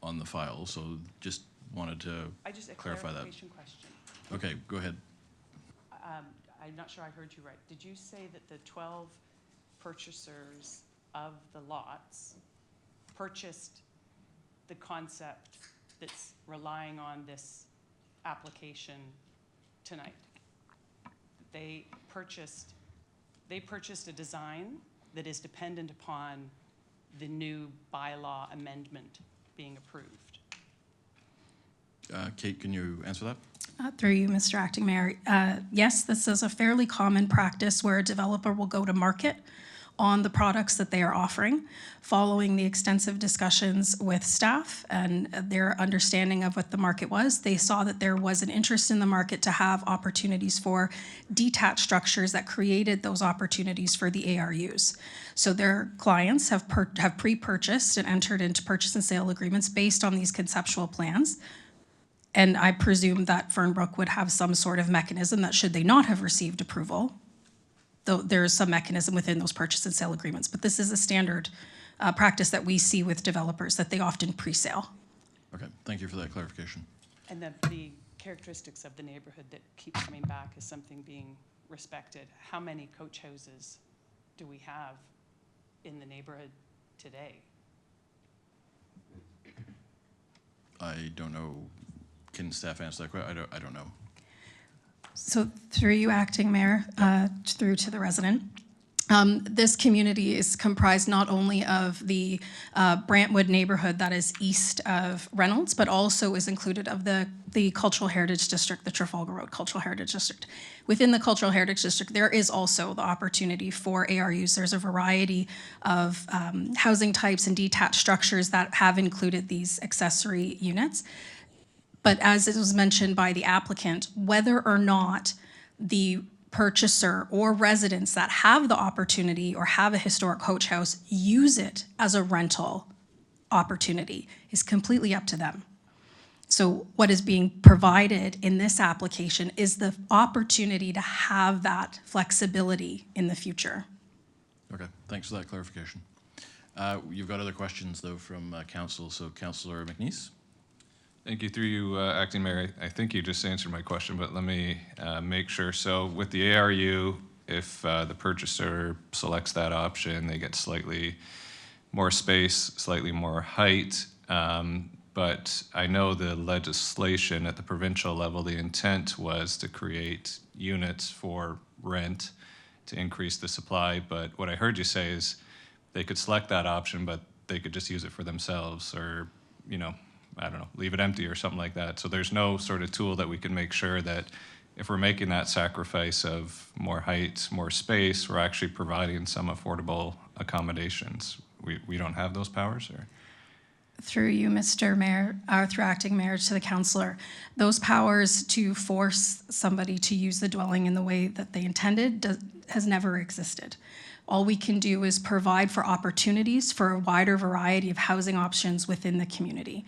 on the file, so just wanted to I just, a clarify that. clarification question. Okay, go ahead. I'm not sure I heard you right. Did you say that the 12 purchasers of the lots purchased the concept that's relying on this application tonight? They purchased a design that is dependent upon the new bylaw amendment being approved. Kate, can you answer that? Through you, Mr. Acting Mayor. Yes, this is a fairly common practice where a developer will go to market on the products that they are offering, following the extensive discussions with staff and their understanding of what the market was. They saw that there was an interest in the market to have opportunities for detached structures that created those opportunities for the ARUs. So their clients have pre-purchased and entered into purchase and sale agreements based on these conceptual plans. And I presume that Fernbrook would have some sort of mechanism that should they not have received approval, though there is some mechanism within those purchase and sale agreements. But this is a standard practice that we see with developers, that they often pre-sale. Okay, thank you for that clarification. And the characteristics of the neighborhood that keep coming back as something being respected. How many coach houses do we have in the neighborhood today? I don't know. Can staff answer that question? I don't know. So through you, Acting Mayor, through to the resident. This community is comprised not only of the Brantwood neighborhood that is east of Reynolds, but also is included of the Cultural Heritage District, the Trafalgar Road Cultural Heritage District. Within the Cultural Heritage District, there is also the opportunity for ARUs. There's a variety of housing types and detached structures that have included these accessory units. But as it was mentioned by the applicant, whether or not the purchaser or residents that have the opportunity or have a historic coach house use it as a rental opportunity is completely up to them. So what is being provided in this application is the opportunity to have that flexibility in the future. Okay, thanks for that clarification. You've got other questions, though, from council. So Councillor McNeese. Thank you. Through you, Acting Mayor. I think you just answered my question, but let me make sure. So with the ARU, if the purchaser selects that option, they get slightly more space, slightly more height. But I know the legislation at the provincial level, the intent was to create units for rent to increase the supply. But what I heard you say is they could select that option, but they could just use it for themselves, or, you know, I don't know, leave it empty or something like that. So there's no sort of tool that we can make sure that if we're making that sacrifice of more height, more space, we're actually providing some affordable accommodations. We don't have those powers, or? Through you, Mr. Mayor, through Acting Mayor to the councillor, those powers to force somebody to use the dwelling in the way that they intended has never existed. All we can do is provide for opportunities for a wider variety of housing options within the community.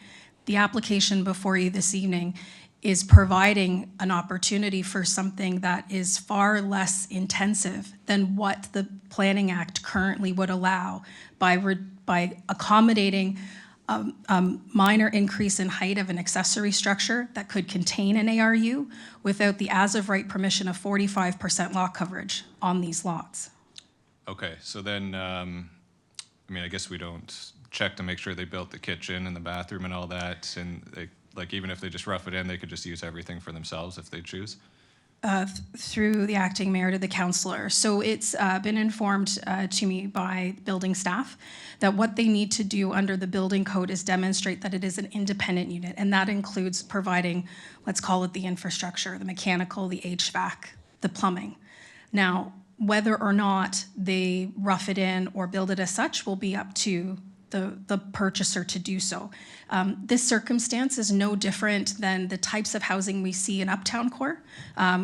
The application before you this evening is providing an opportunity for something that is far less intensive than what the Planning Act currently would allow by accommodating a minor increase in height of an accessory structure that could contain an ARU without the as-of-right permission of 45% lot coverage on these lots. Okay, so then, I mean, I guess we don't check to make sure they built the kitchen and the bathroom and all that, and they, like, even if they just rough it in, they could just use everything for themselves if they choose? Through the Acting Mayor to the councillor. So it's been informed to me by building staff that what they need to do under the building code is demonstrate that it is an independent unit, and that includes providing, let's call it the infrastructure, the mechanical, the HVAC, the plumbing. Now, whether or not they rough it in or build it as such will be up to the purchaser to do so. This circumstance is no different than the types of housing we see in Uptown Core,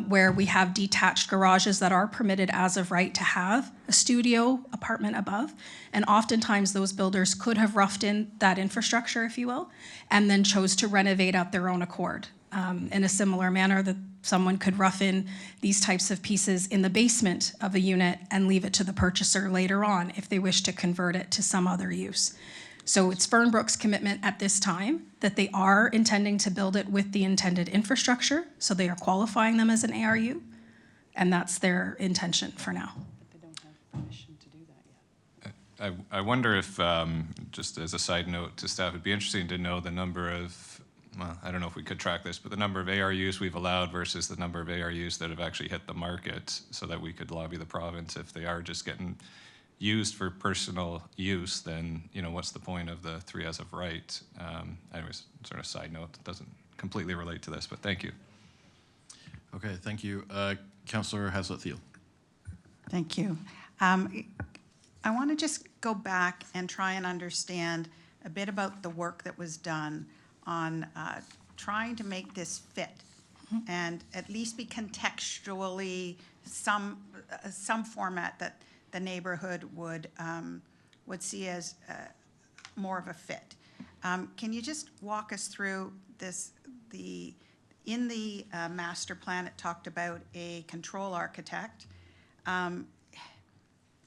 where we have detached garages that are permitted as of right to have a studio apartment above. And oftentimes those builders could have roughed in that infrastructure, if you will, and then chose to renovate at their own accord. In a similar manner that someone could rough in these types of pieces in the basement of a unit and leave it to the purchaser later on if they wish to convert it to some other use. So it's Fernbrook's commitment at this time that they are intending to build it with the intended infrastructure, so they are qualifying them as an ARU, and that's their intention for now. They don't have permission to do that yet. I wonder if, just as a side note to staff, it'd be interesting to know the number of, well, I don't know if we could track this, but the number of ARUs we've allowed versus the number of ARUs that have actually hit the market, so that we could lobby the province. If they are just getting used for personal use, then, you know, what's the point of the 3 as of right? Anyways, sort of side note, that doesn't completely relate to this, but thank you. Okay, thank you. Councillor Haslett-Thiel. Thank you. I want to just go back and try and understand a bit about the work that was done on trying to make this fit and at least be contextually some format that the neighborhood would see as more of a fit. Can you just walk us through this? In the master plan, it talked about a control architect. Can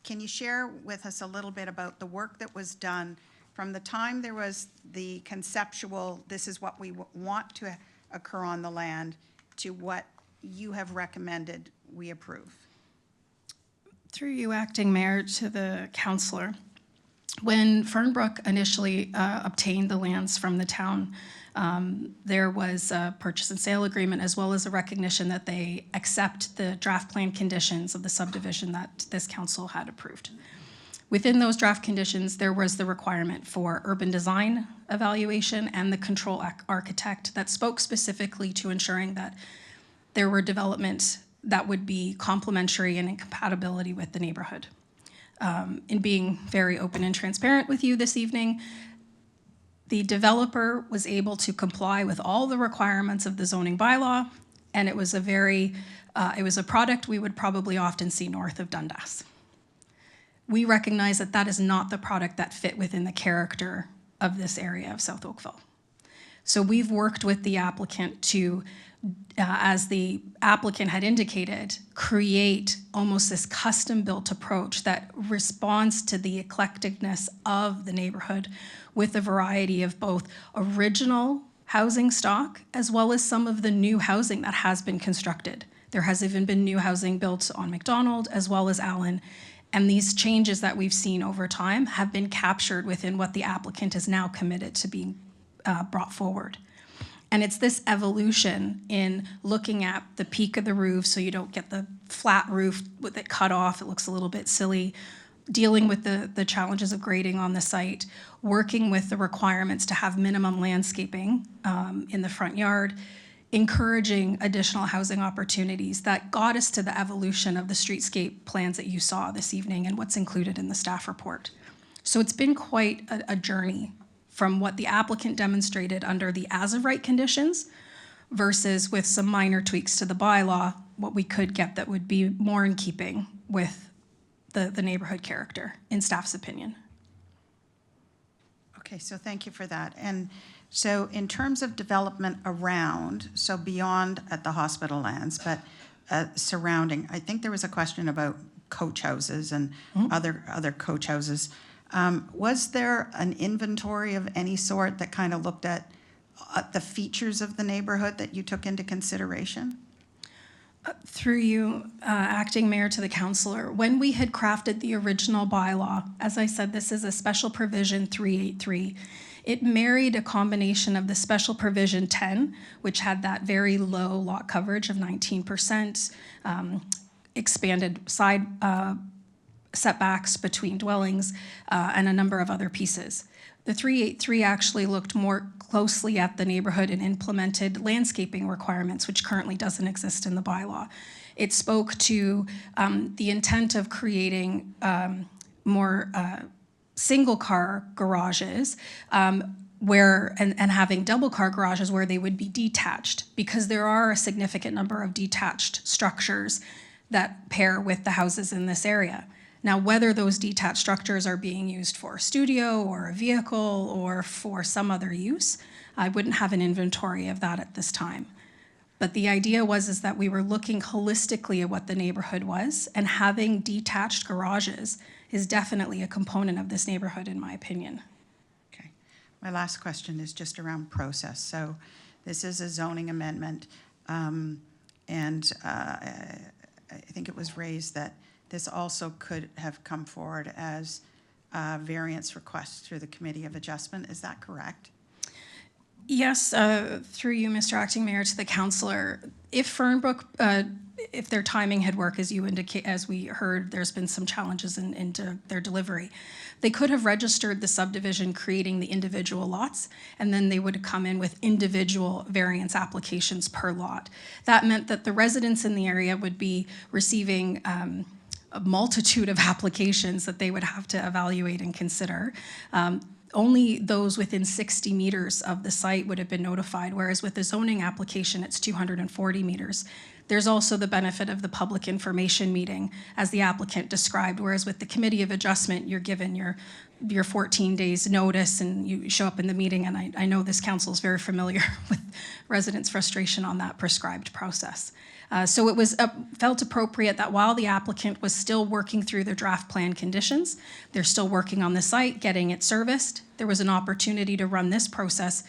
you share with us a little bit about the work that was done from the time there was the conceptual, this is what we want to occur on the land, to what you have recommended we approve? Through you, Acting Mayor, to the councillor, when Fernbrook initially obtained the lands from the town, there was a purchase and sale agreement as well as a recognition that they accept the draft plan conditions of the subdivision that this council had approved. Within those draft conditions, there was the requirement for urban design evaluation and the control architect that spoke specifically to ensuring that there were developments that would be complementary and in compatibility with the neighborhood. In being very open and transparent with you this evening, the developer was able to comply with all the requirements of the zoning bylaw, and it was a product we would probably often see north of Dundas. We recognize that that is not the product that fit within the character of this area of South Oakville. So we've worked with the applicant to, as the applicant had indicated, create almost this custom-built approach that responds to the eclecticness of the neighborhood with a variety of both original housing stock as well as some of the new housing that has been constructed. There has even been new housing built on McDonald as well as Allen. And these changes that we've seen over time have been captured within what the applicant is now committed to being brought forward. And it's this evolution in looking at the peak of the roof so you don't get the flat roof with it cut off, it looks a little bit silly, dealing with the challenges of grading on the site, working with the requirements to have minimum landscaping in the front yard, encouraging additional housing opportunities that got us to the evolution of the streetscape plans that you saw this evening and what's included in the staff report. So it's been quite a journey from what the applicant demonstrated under the as-of-right conditions versus with some minor tweaks to the bylaw, what we could get that would be more in keeping with the neighborhood character, in staff's opinion. Okay, so thank you for that. And so in terms of development around, so beyond at the hospital lands, but surrounding, I think there was a question about coach houses and other coach houses. Was there an inventory of any sort that kind of looked at the features of the neighborhood that you took into consideration? Through you, Acting Mayor, to the councillor, when we had crafted the original bylaw, as I said, this is a special provision 383. It married a combination of the special provision 10, which had that very low lot coverage of 19%, expanded side setbacks between dwellings, and a number of other pieces. The 383 actually looked more closely at the neighborhood and implemented landscaping requirements, which currently doesn't exist in the bylaw. It spoke to the intent of creating more single-car garages and having double-car garages where they would be detached, because there are a significant number of detached structures that pair with the houses in this area. Now, whether those detached structures are being used for a studio or a vehicle or for some other use, I wouldn't have an inventory of that at this time. But the idea was that we were looking holistically at what the neighborhood was, and having detached garages is definitely a component of this neighborhood, in my opinion. Okay. My last question is just around process. So this is a zoning amendment, and I think it was raised that this also could have come forward as a variance request through the Committee of Adjustment. Is that correct? Yes, through you, Mr. Acting Mayor, to the councillor. If Fernbrook, if their timing had worked, as you indicate, as we heard, there's been some challenges in their delivery. They could have registered the subdivision, creating the individual lots, and then they would come in with individual variance applications per lot. That meant that the residents in the area would be receiving a multitude of applications that they would have to evaluate and consider. Only those within 60 meters of the site would have been notified, whereas with the zoning application, it's 240 meters. There's also the benefit of the public information meeting, as the applicant described, whereas with the Committee of Adjustment, you're given your 14 days notice and you show up in the meeting, and I know this council is very familiar with residents' frustration on that prescribed process. So it was felt appropriate that while the applicant was still working through their draft plan conditions, they're still working on the site, getting it serviced, there was an opportunity to run this process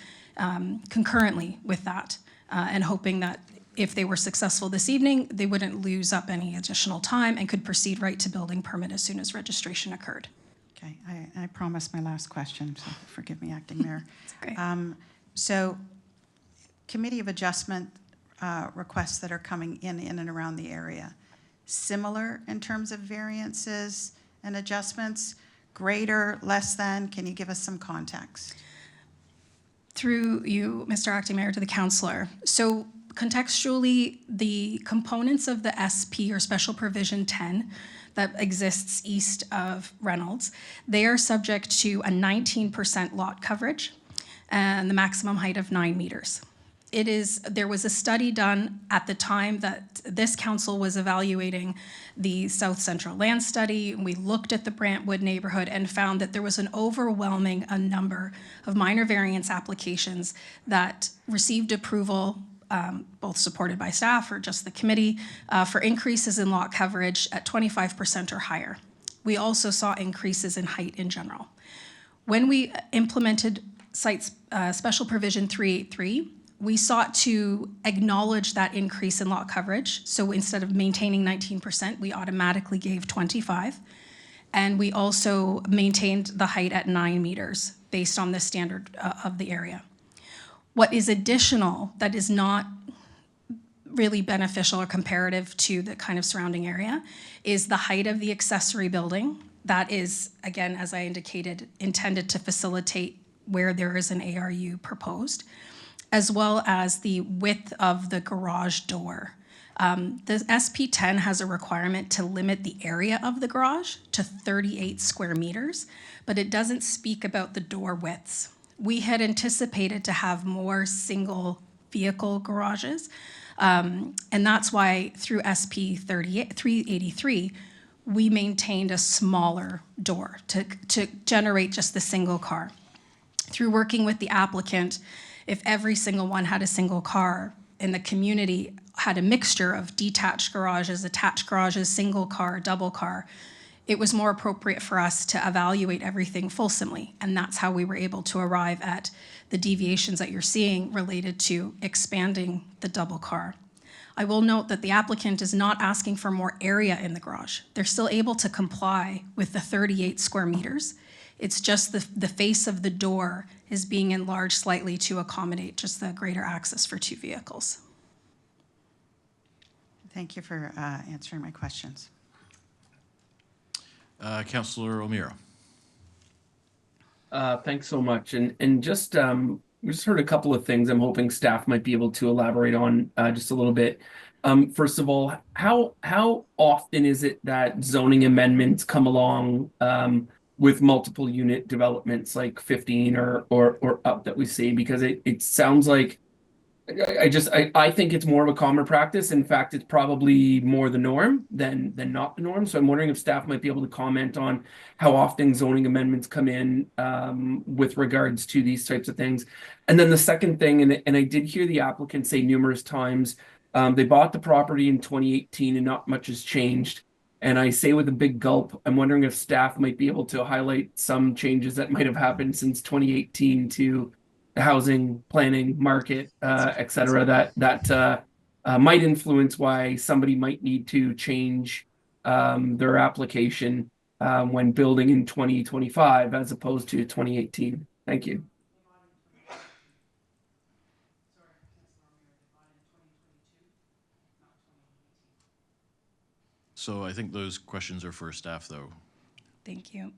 concurrently with that, and hoping that if they were successful this evening, they wouldn't lose up any additional time and could proceed right to building permit as soon as registration occurred. Okay, I promised my last question, so forgive me, Acting Mayor. That's great. So Committee of Adjustment requests that are coming in and around the area, similar in terms of variances and adjustments, greater, less than? Can you give us some context? Through you, Mr. Acting Mayor, to the councillor. So contextually, the components of the SP, or Special Provision 10, that exists east of Reynolds, they are subject to a 19% lot coverage and the maximum height of 9 meters. There was a study done at the time that this council was evaluating the South Central Land Study. We looked at the Brantwood neighborhood and found that there was an overwhelming number of minor variance applications that received approval, both supported by staff or just the committee, for increases in lot coverage at 25% or higher. We also saw increases in height in general. When we implemented Site Special Provision 383, we sought to acknowledge that increase in lot coverage. So instead of maintaining 19%, we automatically gave 25. And we also maintained the height at 9 meters based on the standard of the area. What is additional that is not really beneficial or comparative to the kind of surrounding area is the height of the accessory building. That is, again, as I indicated, intended to facilitate where there is an ARU proposed, as well as the width of the garage door. The SP10 has a requirement to limit the area of the garage to 38 square meters, but it doesn't speak about the door widths. We had anticipated to have more single vehicle garages, and that's why through SP 383, we maintained a smaller door to generate just the single car. Through working with the applicant, if every single one had a single car and the community had a mixture of detached garages, attached garages, single car, double car, it was more appropriate for us to evaluate everything fulsomely. And that's how we were able to arrive at the deviations that you're seeing related to expanding the double car. I will note that the applicant is not asking for more area in the garage. They're still able to comply with the 38 square meters. It's just the face of the door is being enlarged slightly to accommodate just the greater access for 2 vehicles. Thank you for answering my questions. Councillor O'Meara. Thanks so much. And just we just heard a couple of things I'm hoping staff might be able to elaborate on just a little bit. First of all, how often is it that zoning amendments come along with multiple unit developments like 15 or up that we see, because it sounds like I think it's more of a common practice. In fact, it's probably more the norm than not the norm. So I'm wondering if staff might be able to comment on how often zoning amendments come in with regards to these types of things. And then the second thing, and I did hear the applicant say numerous times, they bought the property in 2018 and not much has changed. And I say with a big gulp, I'm wondering if staff might be able to highlight some changes that might have happened since 2018 to the housing planning market, et cetera, that might influence why somebody might need to change their application when building in 2025 as opposed to 2018. Thank you. So I think those questions are for staff, though. Thank you.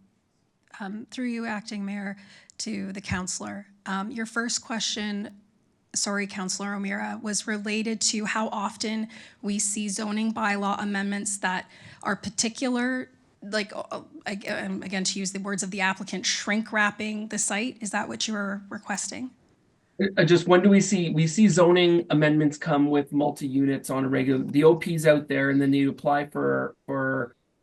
Through you, Acting Mayor, to the councillor. Your first question, sorry, Councillor O'Meara, was related to how often we see zoning bylaw amendments that are particular, like, again, to use the words of the applicant, shrink wrapping the site. Is that what you were requesting? Just when do we see zoning amendments come with multi-units on a regular, the OP's out there and then they apply for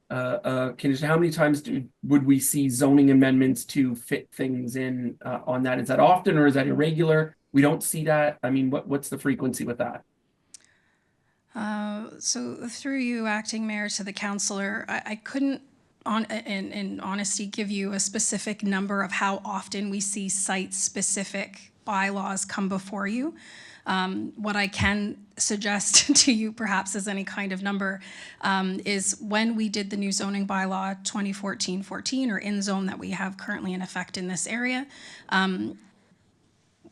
how many times would we see zoning amendments to fit things in on that? Is that often or is that irregular? We don't see that. I mean, what's the frequency with that? So through you, Acting Mayor, to the councillor, I couldn't, in honesty, give you a specific number of how often we see site-specific bylaws come before you. What I can suggest to you, perhaps as any kind of number, is when we did the new zoning bylaw 2014-14, or in zone that we have currently in effect in this area,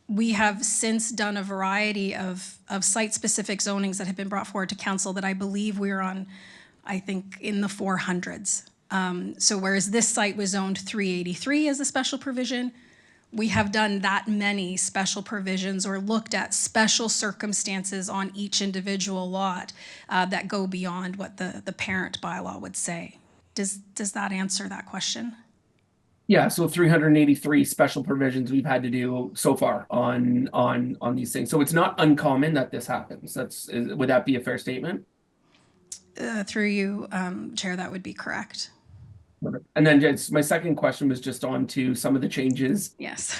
we have since done a variety of site-specific zonings that have been brought forward to council that I believe we're on, I think, in the 400s. So whereas this site was zoned 383 as a special provision, we have done that many special provisions or looked at special circumstances on each individual lot that go beyond what the parent bylaw would say. Does that answer that question? Yeah, so 383 special provisions we've had to do so far on these things. So it's not uncommon that this happens. Would that be a fair statement? Through you, Chair, that would be correct. And then just my second question was just on to some of the changes. Yes.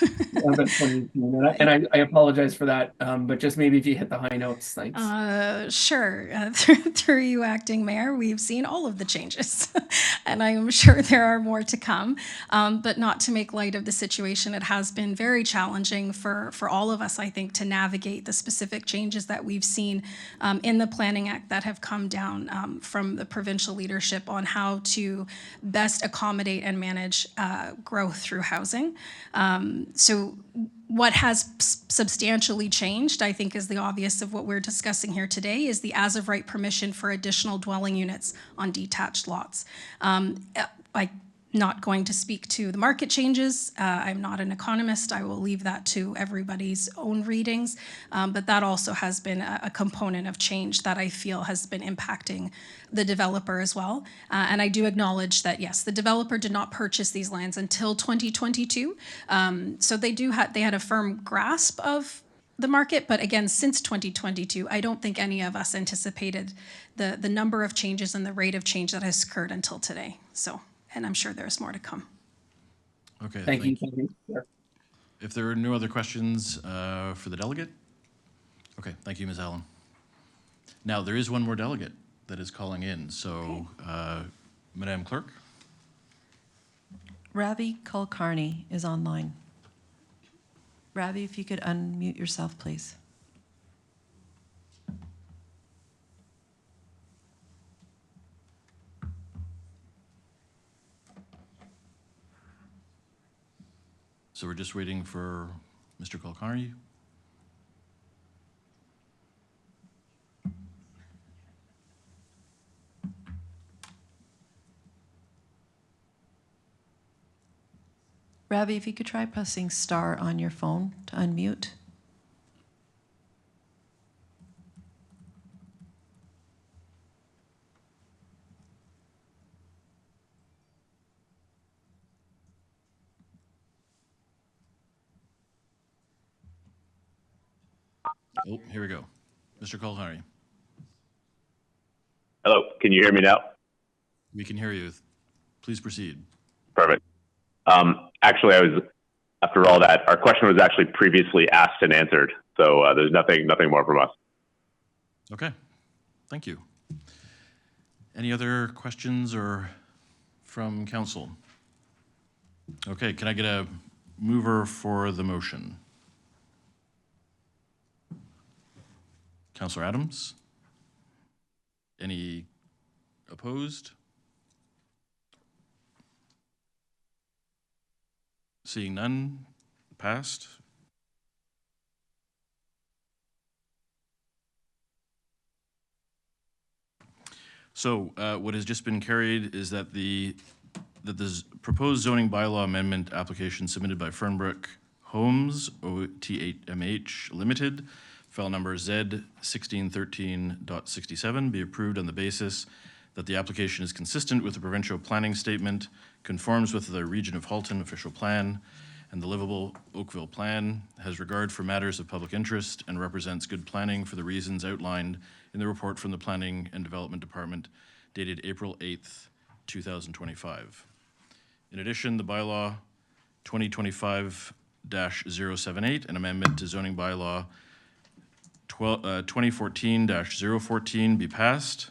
and I apologize for that, but just maybe if you hit the high notes, thanks. Sure. Through you, Acting Mayor, we've seen all of the changes, and I am sure there are more to come. But not to make light of the situation, it has been very challenging for all of us, I think, to navigate the specific changes that we've seen in the Planning Act that have come down from the provincial leadership on how to best accommodate and manage growth through housing. So what has substantially changed, I think, is the obvious of what we're discussing here today, is the as-of-right permission for additional dwelling units on detached lots. Not going to speak to the market changes. I'm not an economist. I will leave that to everybody's own readings. But that also has been a component of change that I feel has been impacting the developer as well. And I do acknowledge that, yes, the developer did not purchase these lands until 2022. So they had a firm grasp of the market, but again, since 2022, I don't think any of us anticipated the number of changes and the rate of change that has occurred until today. So. And I'm sure there's more to come. Okay, Thank you. Yeah. If there are no other questions for the delegate? Okay, thank you, Ms. Allen. Now, there is one more delegate that is calling in, so Madam Clerk? Ravi Kulkarni is online. Ravi, if you could unmute yourself, please. So we're just waiting for Mr. Kulkarni. Ravi, if you could try pressing star on your phone to unmute. Oh, here we go. Mr. Kulhari, Hello, can you hear me now? we can hear you. Please proceed. Perfect. Actually, after all that, our question was actually previously asked and answered, so there's nothing more from us. Okay, thank you. Any other questions or from council? Okay, can I get a mover for the motion? Councillor Adams? Any opposed? Seeing none, passed. So what has just been carried is that the proposed zoning bylaw amendment application submitted by Fernbrook Homes, OTMH Limited, file number Z1613.67, be approved on the basis that the application is consistent with the provincial planning statement, conforms with the Region of Halton official plan, and the livable Oakville plan, has regard for matters of public interest, and represents good planning for the reasons outlined in the report from the Planning and Development Department dated April 8th, 2025. In addition, the bylaw 2025-078, an amendment to zoning bylaw 2014-014 be passed,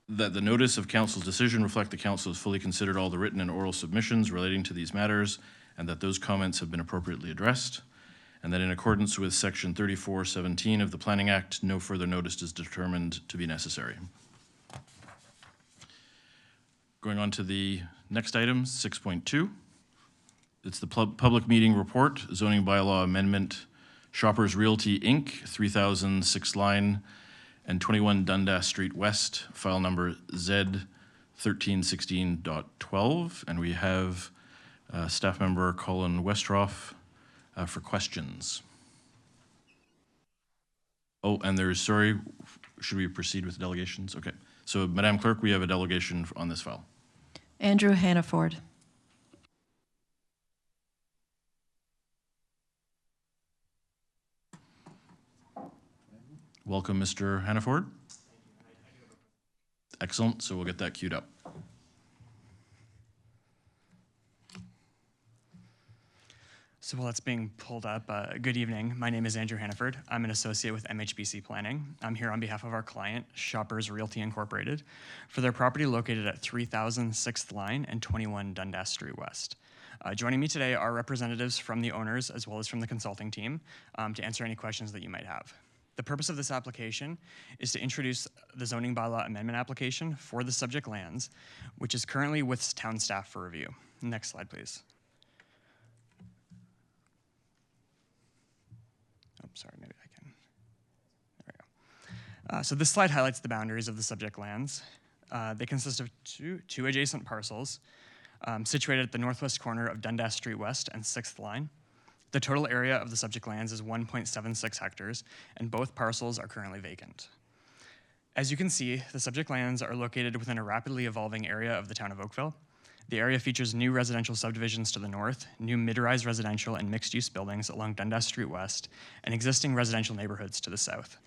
that the notice of council's decision reflect the council has fully considered all the written and oral submissions relating to these matters, and that those comments have been appropriately addressed, and that in accordance with section 3417 of the Planning Act, no further notice is determined to be necessary. Going on to the next item, 6.2. It's the public meeting report, zoning bylaw amendment, Shoppers Realty Inc., 3000 6th Line and 21 Dundas Street West, file number Z1316.12. And we have staff member Colin Westroff for questions. Oh, and there's, sorry, should we proceed with delegations? Okay. So, Madam Clerk, we have a delegation on this file. Andrew Hannaford. Welcome, Mr. Hannaford. Excellent, so we'll get that queued up. So while it's being pulled up, good evening. My name is Andrew Hannaford. I'm an associate with MHBC Planning. I'm here on behalf of our client, Shoppers Realty Incorporated, for their property located at 3000 6th Line and 21 Dundas Street West. Joining me today are representatives from the owners as well as from the consulting team to answer any questions that you might have. The purpose of this application is to introduce the zoning bylaw amendment application for the subject lands, which is currently with town staff for review. Next slide, please. Oh, sorry, maybe I can. There we go. So this slide highlights the boundaries of the subject lands. They consist of two adjacent parcels situated at the northwest corner of Dundas Street West and 6th Line. The total area of the subject lands is 1.76 hectares, and both parcels are currently vacant. As you can see, the subject lands are located within a rapidly evolving area of the town of Oakville. The area features new residential subdivisions to the north, new mid-rise residential and mixed-use buildings along Dundas Street West, and existing residential neighborhoods to the south.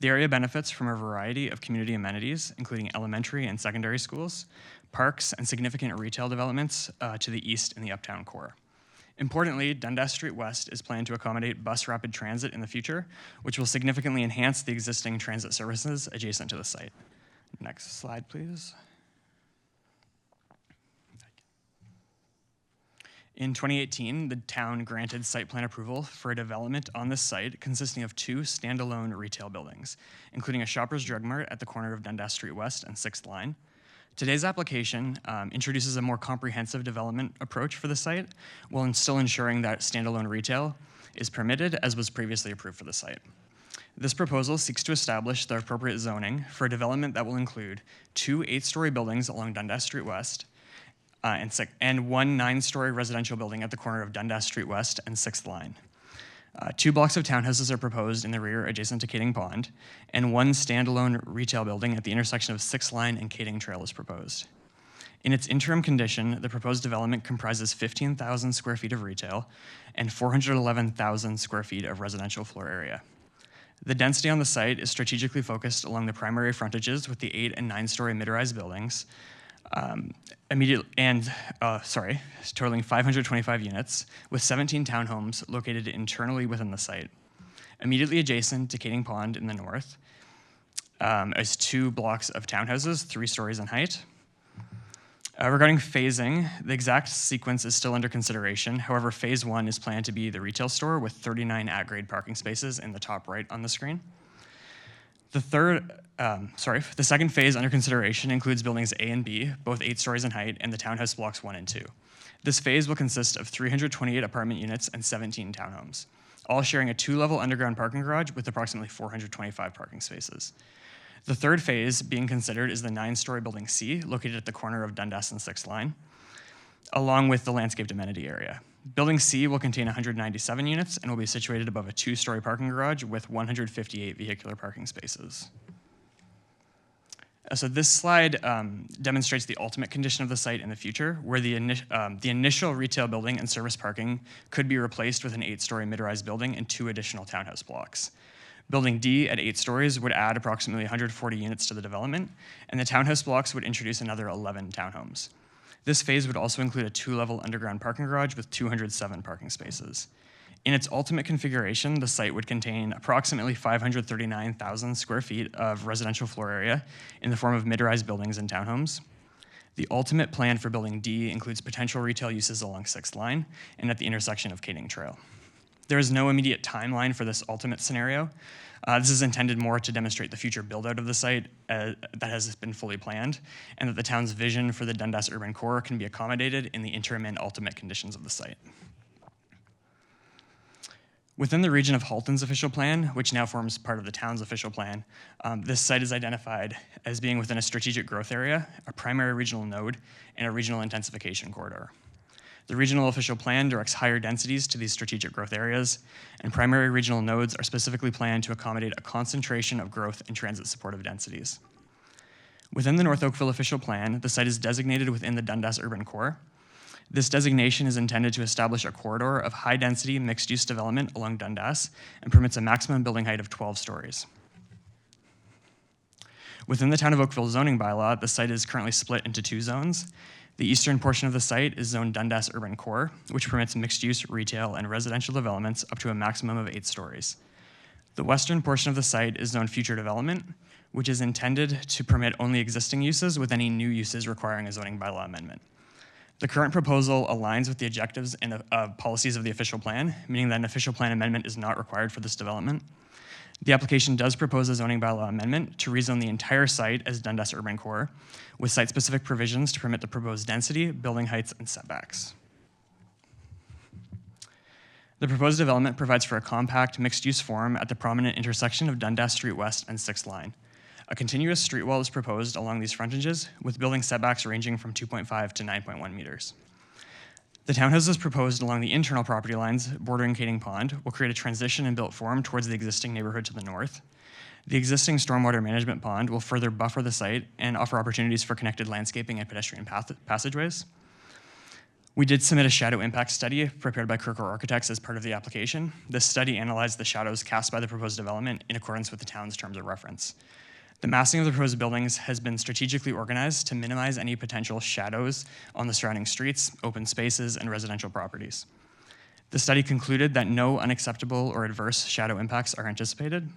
The area benefits from a variety of community amenities, including elementary and secondary schools, parks, and significant retail developments to the east in the uptown core. Importantly, Dundas Street West is planned to accommodate bus rapid transit in the future, which will significantly enhance the existing transit services adjacent to the site. Next slide, please. In 2018, the town granted site plan approval for a development on this site consisting of two standalone retail buildings, including a Shoppers Drug Mart at the corner of Dundas Street West and 6th Line. Today's application introduces a more comprehensive development approach for the site, while still ensuring that standalone retail is permitted as was previously approved for the site. This proposal seeks to establish the appropriate zoning for a development that will include two 8-story buildings along Dundas Street West and one 9-story residential building at the corner of Dundas Street West and 6th Line. 2 blocks of townhouses are proposed in the rear adjacent to Kading Pond, and one standalone retail building at the intersection of 6th Line and Kading Trail is proposed. In its interim condition, the proposed development comprises 15,000 square feet of retail and 411,000 square feet of residential floor area. The density on the site is strategically focused along the primary frontages with the 8 and 9-story mid-rise buildings, totaling 525 units, with 17 townhomes located internally within the site. Immediately adjacent to Kading Pond in the north is 2 blocks of townhouses, 3 stories in height. Regarding phasing, the exact sequence is still under consideration. However, phase 1 is planned to be the retail store with 39 at-grade parking spaces in the top right on the screen. The second phase under consideration includes buildings A and B, both 8 stories in height, and the townhouse blocks 1 and 2. This phase will consist of 328 apartment units and 17 townhomes, all sharing a 2-level underground parking garage with approximately 425 parking spaces. The third phase being considered is the 9-story building C, located at the corner of Dundas and 6th Line, along with the landscaped amenity area. Building C will contain 197 units and will be situated above a 2-story parking garage with 158 vehicular parking spaces. So this slide demonstrates the ultimate condition of the site in the future, where the initial retail building and service parking could be replaced with an 8-story mid-rise building and 2 additional townhouse blocks. Building D at 8 stories would add approximately 140 units to the development, and the townhouse blocks would introduce another 11 townhomes. This phase would also include a 2-level underground parking garage with 207 parking spaces. In its ultimate configuration, the site would contain approximately 539,000 square feet of residential floor area in the form of mid-rise buildings and townhomes. The ultimate plan for Building D includes potential retail uses along 6th Line and at the intersection of Kading Trail. There is no immediate timeline for this ultimate scenario. This is intended more to demonstrate the future build-out of the site that has been fully planned, and that the town's vision for the Dundas urban core can be accommodated in the interim and ultimate conditions of the site. Within the region of Halton's official plan, which now forms part of the town's official plan, this site is identified as being within a strategic growth area, a primary regional node, and a regional intensification corridor. The regional official plan directs higher densities to these strategic growth areas, and primary regional nodes are specifically planned to accommodate a concentration of growth and transit supportive densities. Within the North Oakville official plan, the site is designated within the Dundas urban core. This designation is intended to establish a corridor of high-density mixed-use development along Dundas and permits a maximum building height of 12 stories. Within the Town of Oakville zoning bylaw, the site is currently split into 2 zones. The eastern portion of the site is zoned Dundas Urban Core, which permits mixed-use, retail, and residential developments up to a maximum of 8 stories. The western portion of the site is zoned Future Development, which is intended to permit only existing uses with any new uses requiring a zoning bylaw amendment. The current proposal aligns with the objectives and policies of the official plan, meaning that an official plan amendment is not required for this development. The application does propose a zoning bylaw amendment to rezone the entire site as Dundas Urban Core, with site-specific provisions to permit the proposed density, building heights, and setbacks. The proposed development provides for a compact, mixed-use form at the prominent intersection of Dundas Street West and 6th Line. A continuous street wall is proposed along these frontages, with building setbacks ranging from 2.5 to 9.1 meters. The townhouses proposed along the internal property lines bordering Kading Pond will create a transition and built form towards the existing neighborhood to the north. The existing stormwater management pond will further buffer the site and offer opportunities for connected landscaping and pedestrian passageways. We did submit a shadow impact study prepared by Kirker Architects as part of the application. This study analyzed the shadows cast by the proposed development in accordance with the town's terms of reference. The massing of the proposed buildings has been strategically organized to minimize any potential shadows on the surrounding streets, open spaces, and residential properties. The study concluded that no unacceptable or adverse shadow impacts are anticipated.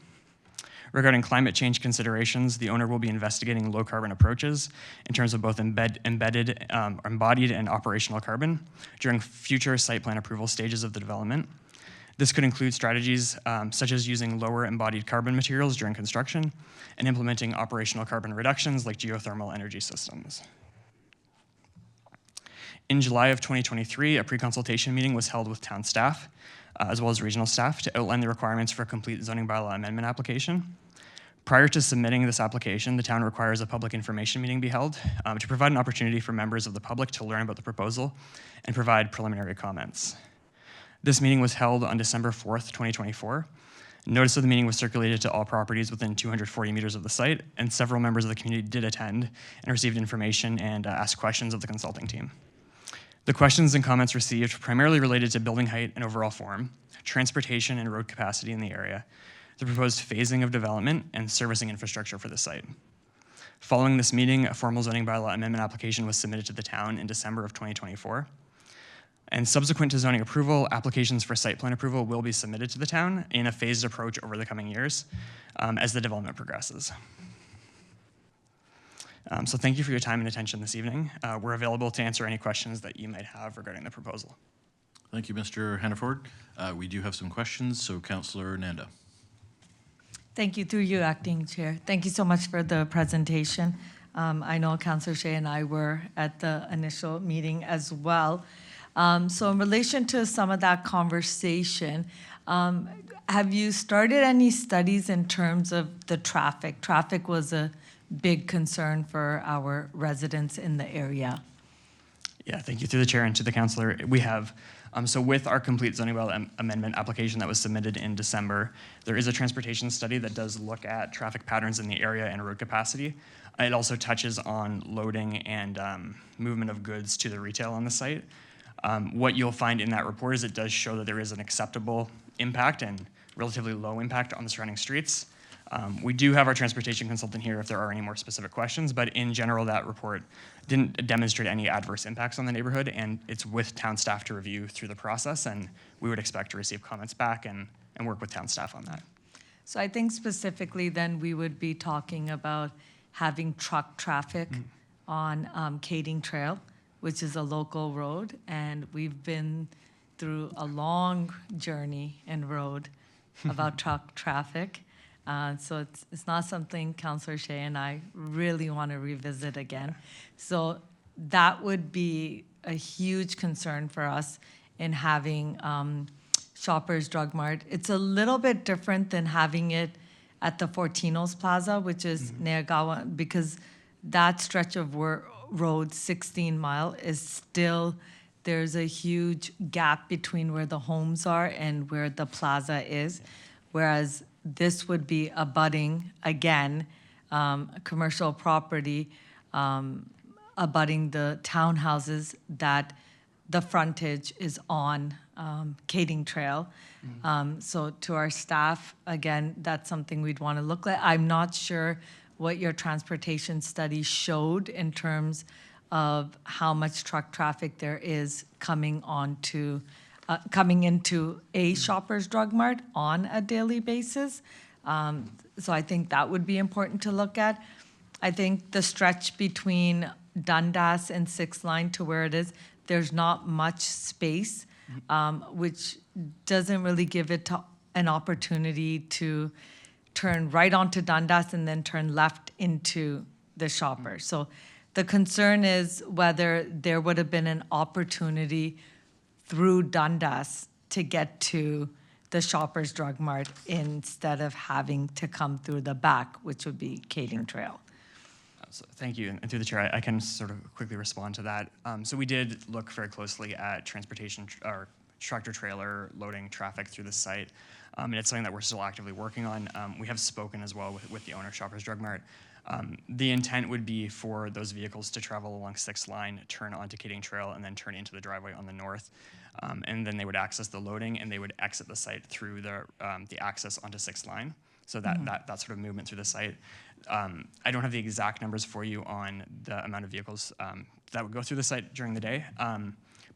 Regarding climate change considerations, the owner will be investigating low carbon approaches in terms of both embodied and operational carbon during future site plan approval stages of the development. This could include strategies such as using lower embodied carbon materials during construction and implementing operational carbon reductions like geothermal energy systems. In July of 2023, a pre-consultation meeting was held with town staff, as well as regional staff, to outline the requirements for a complete zoning bylaw amendment application. Prior to submitting this application, the town requires a public information meeting be held to provide an opportunity for members of the public to learn about the proposal and provide preliminary comments. This meeting was held on December 4th, 2024, Notice of the meeting was circulated to all properties within 240 meters of the site, and several members of the community did attend and received information and asked questions of the consulting team. The questions and comments received primarily related to building height and overall form, transportation and road capacity in the area, the proposed phasing of development, and servicing infrastructure for the site. Following this meeting, a formal zoning bylaw amendment application was submitted to the town in December of 2024. And subsequent to zoning approval, applications for site plan approval will be submitted to the town in a phased approach over the coming years as the development progresses. So thank you for your time and attention this evening. We're available to answer any questions that you might have regarding the proposal. Thank you, Mr. Hannaford. We do have some questions, so Councillor Nanda. Thank you, through you, Acting Chair. Thank you so much for the presentation. I know Councillor Shea and I were at the initial meeting as well. So in relation to some of that conversation, have you started any studies in terms of the traffic? Traffic was a big concern for our residents in the area. Yeah, thank you through the chair and to the councillor. We have, so with our complete zoning bylaw amendment application that was submitted in December, there is a transportation study that does look at traffic patterns in the area and road capacity. It also touches on loading and movement of goods to the retail on the site. What you'll find in that report is it does show that there is an acceptable impact and relatively low impact on the surrounding streets. We do have our transportation consultant here if there are any more specific questions, but in general, that report didn't demonstrate any adverse impacts on the neighborhood, and it's with town staff to review through the process, and we would expect to receive comments back and work with town staff on that. So I think specifically then we would be talking about having truck traffic on Kading Trail, which is a local road, and we've been through a long journey and road about truck traffic. So it's not something Councillor Shea and I really want to revisit again. So that would be a huge concern for us in having Shoppers Drug Mart. It's a little bit different than having it at the Fortino's Plaza, which is Neagawa, because that stretch of road, 16 Mile, is still, there's a huge gap between where the homes are and where the plaza is, whereas this would be abutting, again, commercial property, abutting the townhouses that the frontage is on Kading Trail. So to our staff, again, that's something we'd want to look at. I'm not sure what your transportation study showed in terms of how much truck traffic there is coming into a Shoppers Drug Mart on a daily basis. So I think that would be important to look at. I think the stretch between Dundas and 6th Line to where it is, there's not much space, which doesn't really give it an opportunity to turn right onto Dundas and then turn left into the Shoppers. So the concern is whether there would have been an opportunity through Dundas to get to the Shoppers Drug Mart instead of having to come through the back, which would be Kading Trail. So thank you, and through the chair, I can sort of quickly respond to that. So we did look very closely at transportation or tractor trailer loading traffic through the site, and it's something that we're still actively working on. We have spoken as well with the owner of Shoppers Drug Mart. The intent would be for those vehicles to travel along 6th Line, turn onto Kading Trail, and then turn into the driveway on the north. And then they would access the loading, and they would exit the site through the access onto 6th Line. So that sort of movement through the site. I don't have the exact numbers for you on the amount of vehicles that would go through the site during the day.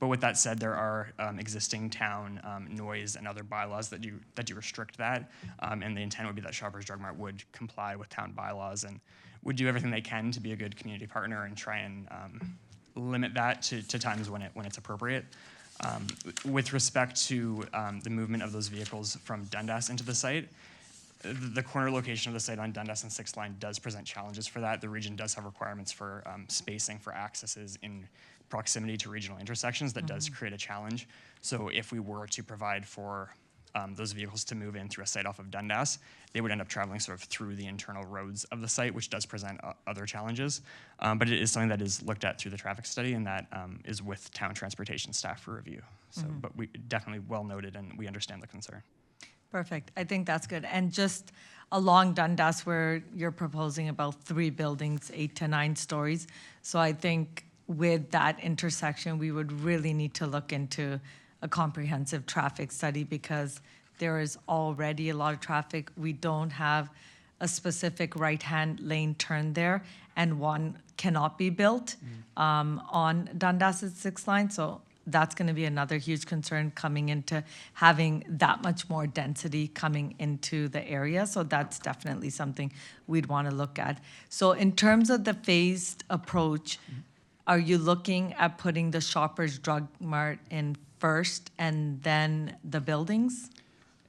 But with that said, there are existing town noise and other bylaws that do restrict that. And the intent would be that Shoppers Drug Mart would comply with town bylaws and would do everything they can to be a good community partner and try and limit that to times when it's appropriate. With respect to the movement of those vehicles from Dundas into the site, the corner location of the site on Dundas and 6th Line does present challenges for that. The region does have requirements for spacing for accesses in proximity to regional intersections that does create a challenge. So if we were to provide for those vehicles to move in through a site off of Dundas, they would end up traveling sort of through the internal roads of the site, which does present other challenges. But it is something that is looked at through the traffic study, and that is with town transportation staff for review. So, but we definitely well noted, and we understand the concern. Perfect. I think that's good. And just along Dundas, where you're proposing about 3 buildings, 8 to 9 stories. So I think with that intersection, we would really need to look into a comprehensive traffic study because there is already a lot of traffic. We don't have a specific right-hand lane turn there, and one cannot be built on Dundas' 6th line. So that's going to be another huge concern coming into having that much more density coming into the area. So that's definitely something we'd want to look at. So in terms of the phased approach, are you looking at putting the Shoppers Drug Mart in first and then the buildings?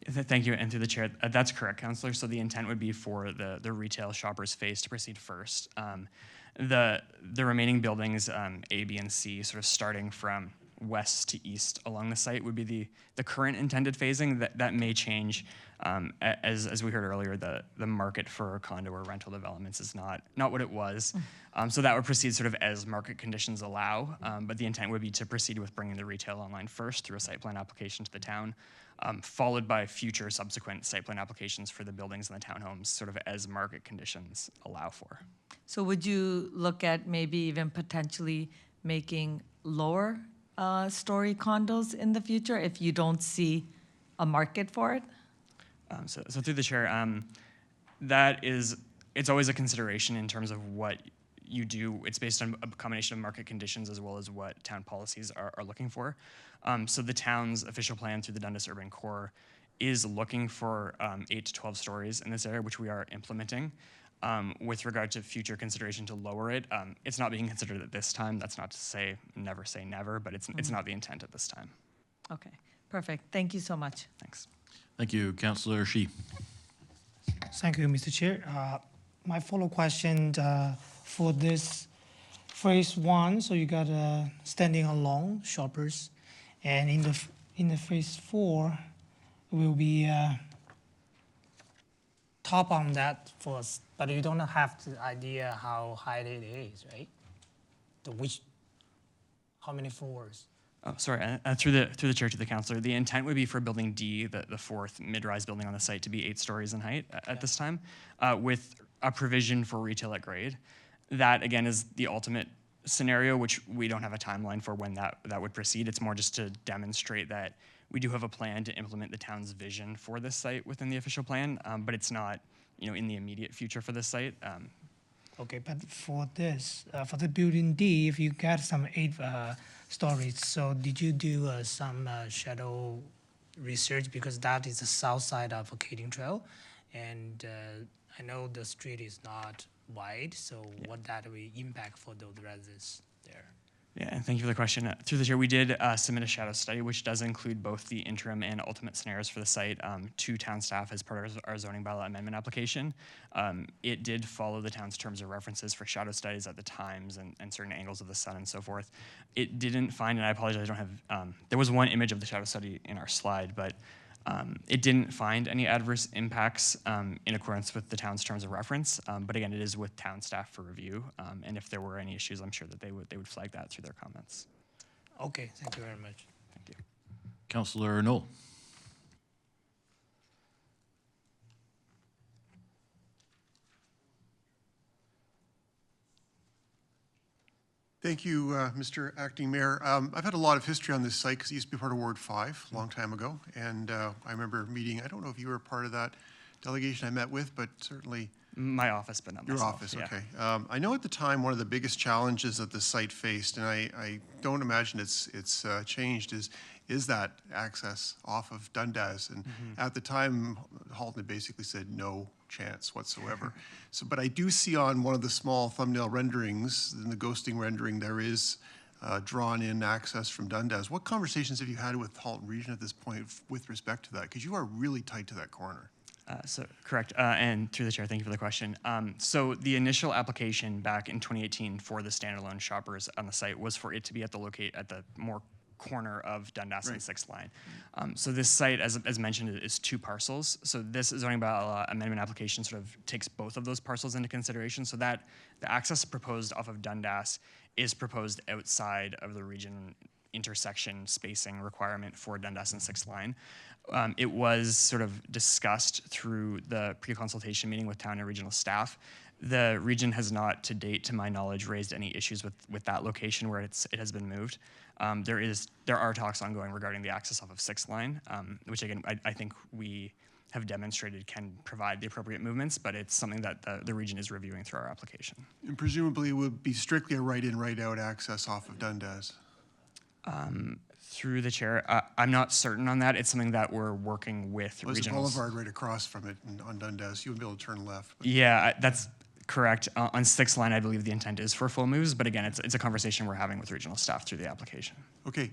Thank you, and through the chair, that's correct, Councillor. So the intent would be for the retail shoppers phase to proceed first. The remaining buildings, A, B, and C, sort of starting from west to east along the site would be the current intended phasing. That may change. As we heard earlier, the market for condo or rental developments is not what it was. So that would proceed sort of as market conditions allow. But the intent would be to proceed with bringing the retail online first through a site plan application to the town, followed by future subsequent site plan applications for the buildings and the townhomes, sort of as market conditions allow for. So would you look at maybe even potentially making lower story condos in the future if you don't see a market for it? So through the chair, it's always a consideration in terms of what you do. It's based on a combination of market conditions as well as what town policies are looking for. So the town's official plan through the Dundas Urban Core is looking for 8 to 12 stories in this area, which we are implementing. With regard to future consideration to lower it, it's not being considered at this time. That's not to say never, but it's not the intent at this time. Okay, perfect. Thank you so much. Thanks. Thank you, Councillor Shi. Thank you, Mr. Chair. My follow-up question for this phase 1, so you got standing alone shoppers, and in the phase 4 will be top on that first, but you don't have the idea how high it is, right? How many floors? Oh, sorry, through the chair to the councillor, the intent would be for building D, the 4th mid-rise building on the site, to be 8 stories in height at this time, with a provision for retail at grade. That, again, is the ultimate scenario, which we don't have a timeline for when that would proceed. It's more just to demonstrate that we do have a plan to implement the town's vision for this site within the official plan, but it's not, in the immediate future for this site. Okay, but for this, for the building D, if you got some 8 stories, so did you do some shadow research, because that is the south side of a Kading Trail, and I know the street is not wide, so what that will impact for those residents there? Yeah, and thank you for the question. Through the chair, we did submit a shadow study, which does include both the interim and ultimate scenarios for the site to town staff as part of our zoning bylaw amendment application. It did follow the town's terms of references for shadow studies at the times and certain angles of the sun and so forth. It didn't find, and I apologize, I don't have, there was one image of the shadow study in our slide, but it didn't find any adverse impacts in accordance with the town's terms of reference, but again, it is with town staff for review, and if there were any issues, I'm sure that they would flag that through their comments. Okay, thank you very much. Thank you. Councillor Knoll. Thank you, Mr. Acting Mayor. I've had a lot of history on this site because it used to be part of Ward 5 a long time ago. And I remember meeting, I don't know if you were part of that delegation I met with, but certainly. My office, but not myself. Your office, yeah. okay. I know at the time one of the biggest challenges that the site faced, and I don't imagine it's changed, is that access off of Dundas. And at the time, Halton basically said no chance whatsoever. But I do see on one of the small thumbnail renderings, in the ghosting rendering, there is drawn in access from Dundas. What conversations have you had with Halton Region at this point with respect to that? Because you are really tight to that corner. So correct, and through the chair, thank you for the question. So the initial application back in 2018 for the standalone shoppers on the site was for it to be at the more corner of Dundas and 6th line. So this site, as mentioned, is 2 parcels. So this zoning bylaw amendment application sort of takes both of those parcels into consideration. So that the access proposed off of Dundas is proposed outside of the region intersection spacing requirement for Dundas and 6th line. It was sort of discussed through the pre-consultation meeting with town and regional staff. The region has not, to date, to my knowledge, raised any issues with that location where it has been moved. There are talks ongoing regarding the access off of 6th line, which again, I think we have demonstrated can provide the appropriate movements, but it's something that the region is reviewing through our application. And presumably it would be strictly a right-in, right-out access off of Dundas. Through the chair, I'm not certain on that. It's something that we're working with There's a regionals. boulevard right across from it on Dundas. You would be able to turn left. Yeah, that's correct. On 6th line, I believe the intent is for full moves, but again, it's a conversation we're having with regional staff through the application. Okay,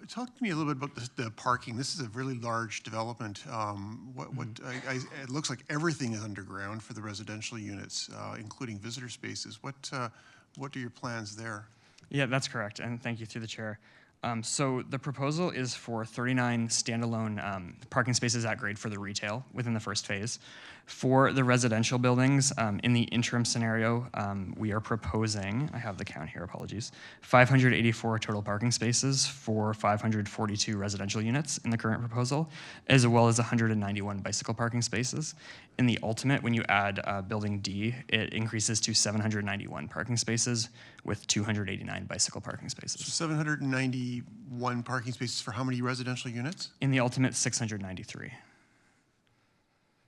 talk to me a little bit about the parking. This is a really large development. It looks like everything is underground for the residential units, including visitor spaces. What are your plans there? Yeah, that's correct, and thank you through the chair. So the proposal is for 39 standalone parking spaces at grade for the retail within the first phase. For the residential buildings, in the interim scenario, we are proposing, I have the count here, apologies, 584 total parking spaces for 542 residential units in the current proposal, as well as 191 bicycle parking spaces. In the ultimate, when you add building D, it increases to 791 parking spaces with 289 bicycle parking spaces. So 791 parking spaces for how many residential units? In the ultimate, 693.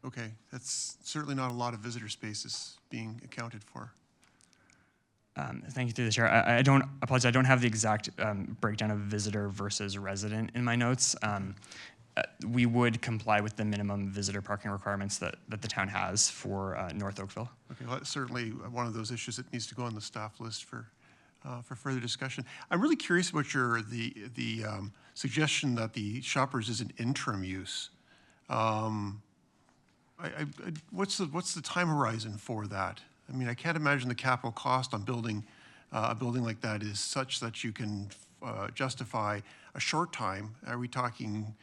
Okay, that's certainly not a lot of visitor spaces being accounted for. Thank you through the chair. I don't apologize. I don't have the exact breakdown of visitor versus resident in my notes. We would comply with the minimum visitor parking requirements that the town has for North Oakville. Okay, well, that's certainly one of those issues that needs to go on the staff list for further discussion. I'm really curious about the suggestion that the Shoppers is an interim use. What's the time horizon for that? I mean, I can't imagine the capital cost on building a building like that is such that you can justify a short time. Are we talking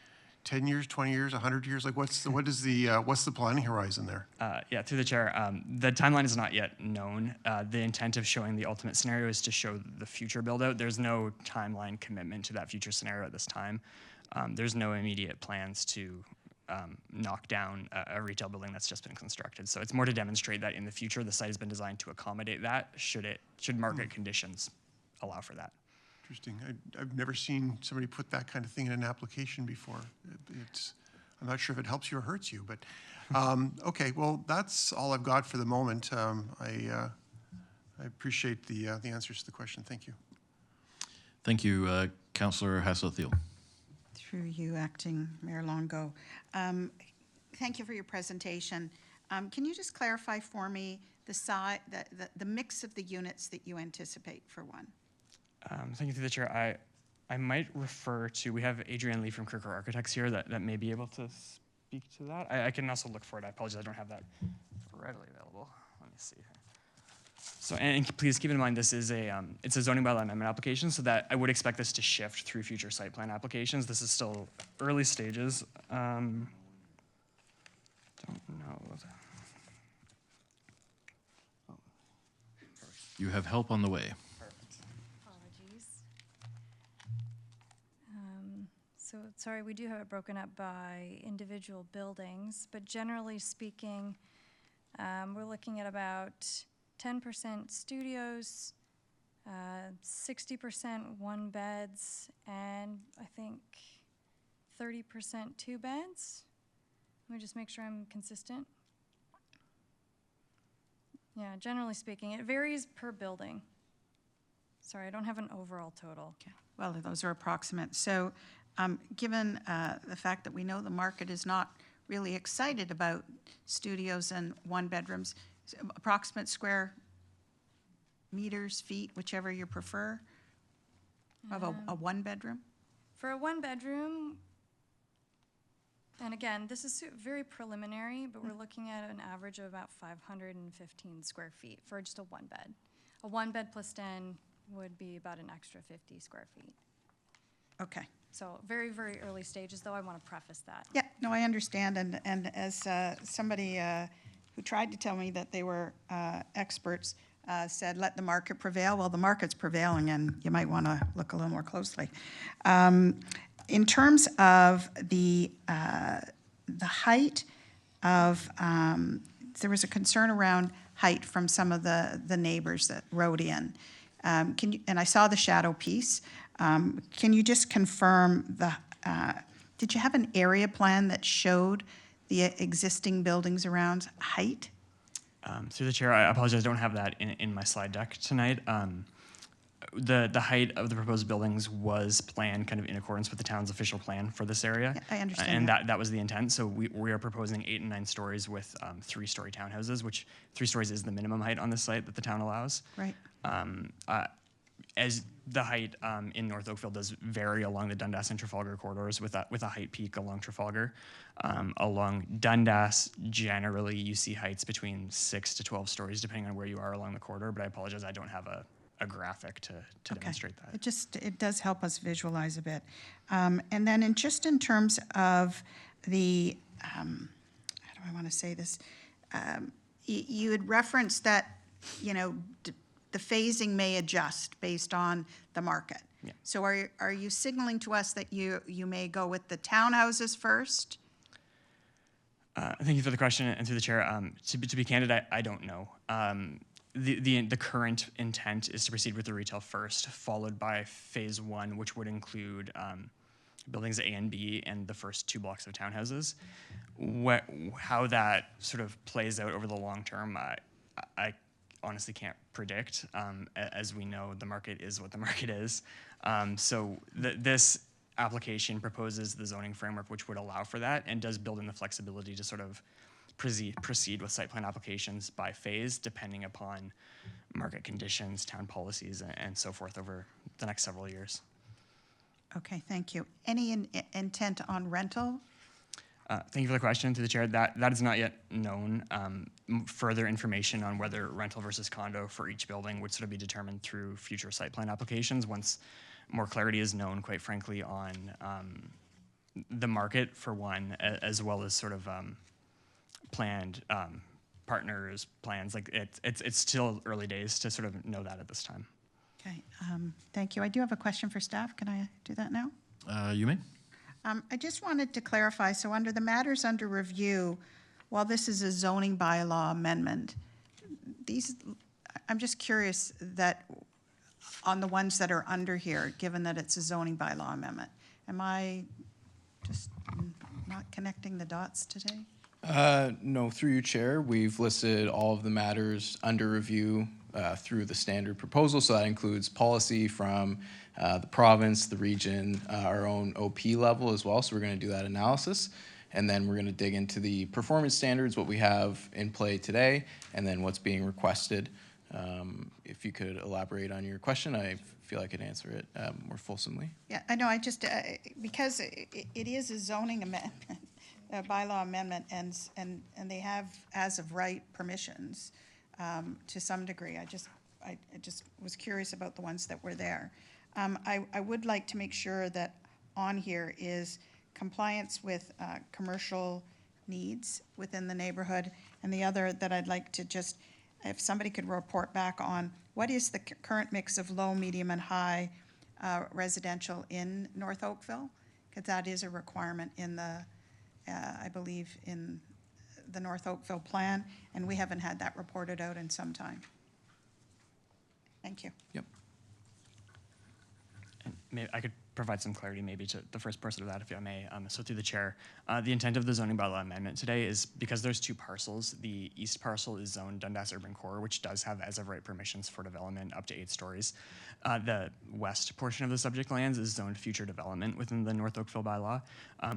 10 years, 20 years, 100 years? Like, what's the planning horizon there? Yeah, through the chair, the timeline is not yet known. The intent of showing the ultimate scenario is to show the future build out. There's no timeline commitment to that future scenario at this time. There's no immediate plans to knock down a retail building that's just been constructed. So it's more to demonstrate that in the future, the site has been designed to accommodate that should market conditions allow for that. Interesting. I've never seen somebody put that kind of thing in an application before. I'm not sure if it helps you or hurts you, but okay. Well, that's all I've got for the moment. I appreciate the answers to the question. Thank you. Thank you, Councillor Hassel-Thiel. Through you, Acting Mayor Longo. Thank you for your presentation. Can you just clarify for me the mix of the units that you anticipate for one? Thank you through the chair. I might refer to, we have Adrienne Lee from Kirker Architects here that may be able to speak to that. I can also look for it. I apologize, I don't have that readily available. Let me see here. So, and please keep in mind, this is it's a zoning bylaw amendment application, so that I would expect this to shift through future site plan applications. This is still early stages. Don't know. You have help on the way. Apologies. So sorry, we do have it broken up by individual buildings, but generally speaking, we're looking at about 10% studios, 60% one beds, and I think 30% two beds. Let me just make sure I'm consistent. Yeah, generally speaking, it varies per building. Sorry, I don't have an overall total. Okay. Well, those are approximate. So given the fact that we know the market is not really excited about studios and one bedrooms, approximate square meters, feet, whichever you prefer, of a one bedroom? For a one bedroom, and again, this is very preliminary, but we're looking at an average of about 515 square feet for just a one bed. A one bed plus den would be about an extra 50 square feet. Okay. So very, very early stages, though. I want to preface that. Yeah, no, I understand. And as somebody who tried to tell me that they were experts said, let the market prevail. Well, the market's prevailing, and you might want to look a little more closely. In terms of the height of, there was a concern around height from some of the neighbors that wrote in. Can you, and I saw the shadow piece. Can you just confirm did you have an area plan that showed the existing buildings around height? Through the chair, I apologize, I don't have that in my slide deck tonight. The height of the proposed buildings was planned kind of in accordance with the town's official plan for this area. Yeah, I understand And that. that was the intent. So we are proposing 8 and 9 stories with 3-story townhouses, which 3 stories is the minimum height on this site that the town allows. Right. As the height in North Oakville does vary along the Dundas and Trafalgar corridors with a height peak along Trafalgar. Along Dundas, generally you see heights between 6 to 12 stories depending on where you are along the corridor, but I apologize, I don't have a graphic to demonstrate that. It does help us visualize a bit. And then just in terms of the, how do I want to say this? You had referenced that, the phasing may adjust based on the market. Yeah. So are you signaling to us that you may go with the townhouses first? Thank you for the question, and through the chair. To be candid, I don't know. The current intent is to proceed with the retail first, followed by phase 1, which would include buildings A and B and the first 2 blocks of townhouses. How that sort of plays out over the long term, I honestly can't predict. As we know, the market is what the market is. So this application proposes the zoning framework which would allow for that and does build in the flexibility to sort of proceed with site plan applications by phase depending upon market conditions, town policies, and so forth over the next several years. Okay, thank you. Any intent on rental? Thank you for the question, through the chair. That is not yet known. Further information on whether rental versus condo for each building would sort of be determined through future site plan applications once more clarity is known, quite frankly, on the market for one, as well as sort of planned partners, plans. Like it's still early days to sort of know that at this time. Okay, thank you. I do have a question for staff. Can I do that now? You may. I just wanted to clarify, so under the matters under review, while this is a zoning bylaw amendment, I'm just curious that on the ones that are under here, given that it's a zoning bylaw amendment, am I just not connecting the dots today? No, through you, Chair, we've listed all of the matters under review through the standard proposal. So that includes policy from the province, the region, our own OP level as well. So we're going to do that analysis. And then we're going to dig into the performance standards, what we have in play today, and then what's being requested. If you could elaborate on your question, I feel I could answer it more fulsomely. Yeah, I know, I just, because it is a zoning amendment, a bylaw amendment, and they have as of right permissions to some degree. I just was curious about the ones that were there. I would like to make sure that on here is compliance with commercial needs within the neighborhood, and the other that I'd like to just, if somebody could report back on what is the current mix of low, medium, and high residential in North Oakville, because that is a requirement in the, I believe, in the North Oakville plan, and we haven't had that reported out in some time. Thank you. Yep. And maybe I could provide some clarity maybe to the first person of that, if I may. So through the chair, the intent of the zoning bylaw amendment today is because there's 2 parcels. The east parcel is zoned Dundas Urban Core, which does have as of right permissions for development up to 8 stories. The west portion of the subject lands is zoned future development within the North Oakville bylaw,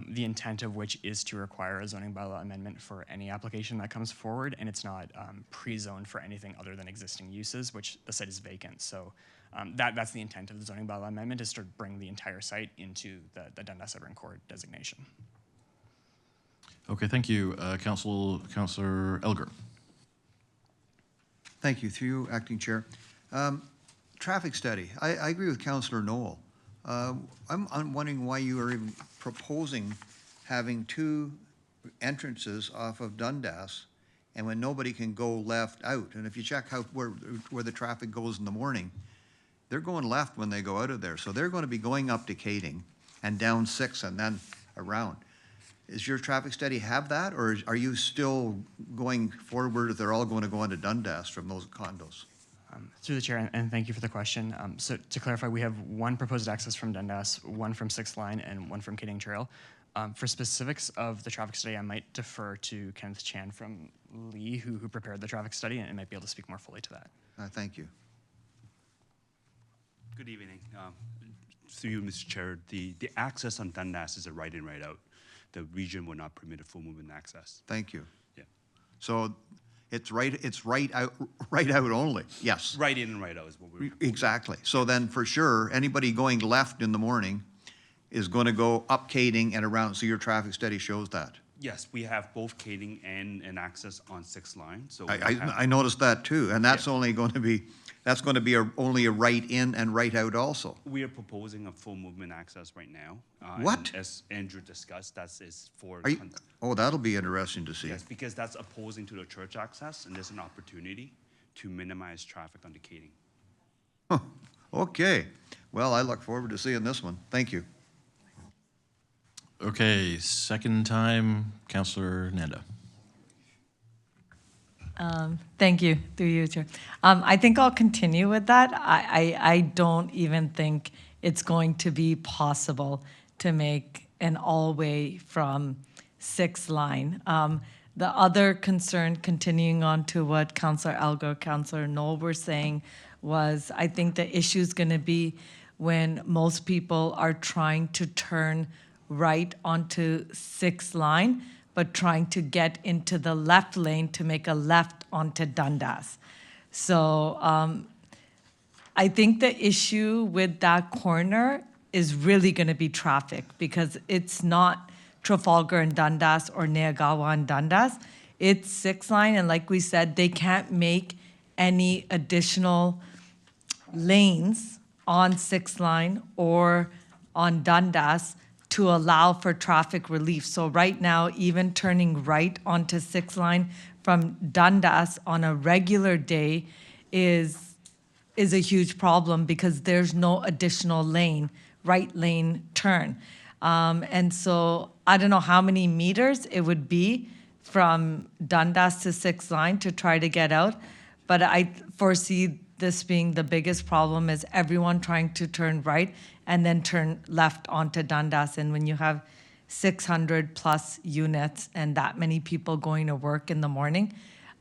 the intent of which is to require a zoning bylaw amendment for any application that comes forward, and it's not pre-zoned for anything other than existing uses, which the site is vacant. So that's the intent of the zoning bylaw amendment, is to bring the entire site into the Dundas Urban Core designation. Okay, thank you. Councillor Elgar. Thank you. Through you, Acting Chair. Traffic study. I agree with Councillor Knoll. I'm wondering why you are even proposing having 2 entrances off of Dundas, and when nobody can go left out. And if you check where the traffic goes in the morning, they're going left when they go out of there. So they're going to be going up to Kading, and down 6 and then around. Is your traffic study have that, or are you still going forward that they're all going to go into Dundas from those condos? Through the chair, and thank you for the question. So to clarify, we have one proposed access from Dundas, one from 6th Line, and one from Kading Trail. For specifics of the traffic study, I might defer to Kenneth Chan from Lee, who prepared the traffic study, and might be able to speak more fully to that. Thank you. Good evening. Through you, Mr. Chair, the access on Dundas is a right-in, right-out. The region will not permit a full movement access. Thank you. Yeah. So it's right out only, yes. Right in and right out is what we're. Exactly. So then for sure, anybody going left in the morning is going to go up Kading and around, so your traffic study shows that. Yes, we have both Kading and an access on 6th Line. So I noticed that too, and that's only going to be, only a right in and right out also. we are proposing a full movement access right now. What? And as Andrew discussed, is for. Oh, that'll be interesting to see. Yes, because that's opposing to the church access, and there's an opportunity to minimize traffic on the Kading. Okay. Well, I look forward to seeing this one. Thank you. Okay, second time, Councillor Nanda. Thank you, through you, Chair. I think I'll continue with that. I don't even think it's going to be possible to make an all-way from 6th Line. The other concern, continuing on to what Councillor Elgar, Councillor Knoll were saying, was I think the issue is going to be when most people are trying to turn right onto 6th Line, but trying to get into the left lane to make a left onto Dundas. So I think the issue with that corner is really going to be traffic, because it's not Trafalgar and Dundas or Neagawa and Dundas. It's 6th Line, and like we said, they can't make any additional lanes on 6th Line or on Dundas to allow for traffic relief. So right now, even turning right onto 6th Line from Dundas on a regular day is a huge problem, because there's no additional right lane turn. And so I don't know how many meters it would be from Dundas to 6th Line to try to get out, but I foresee this being the biggest problem, is everyone trying to turn right and then turn left onto Dundas. And when you have 600 plus units and that many people going to work in the morning,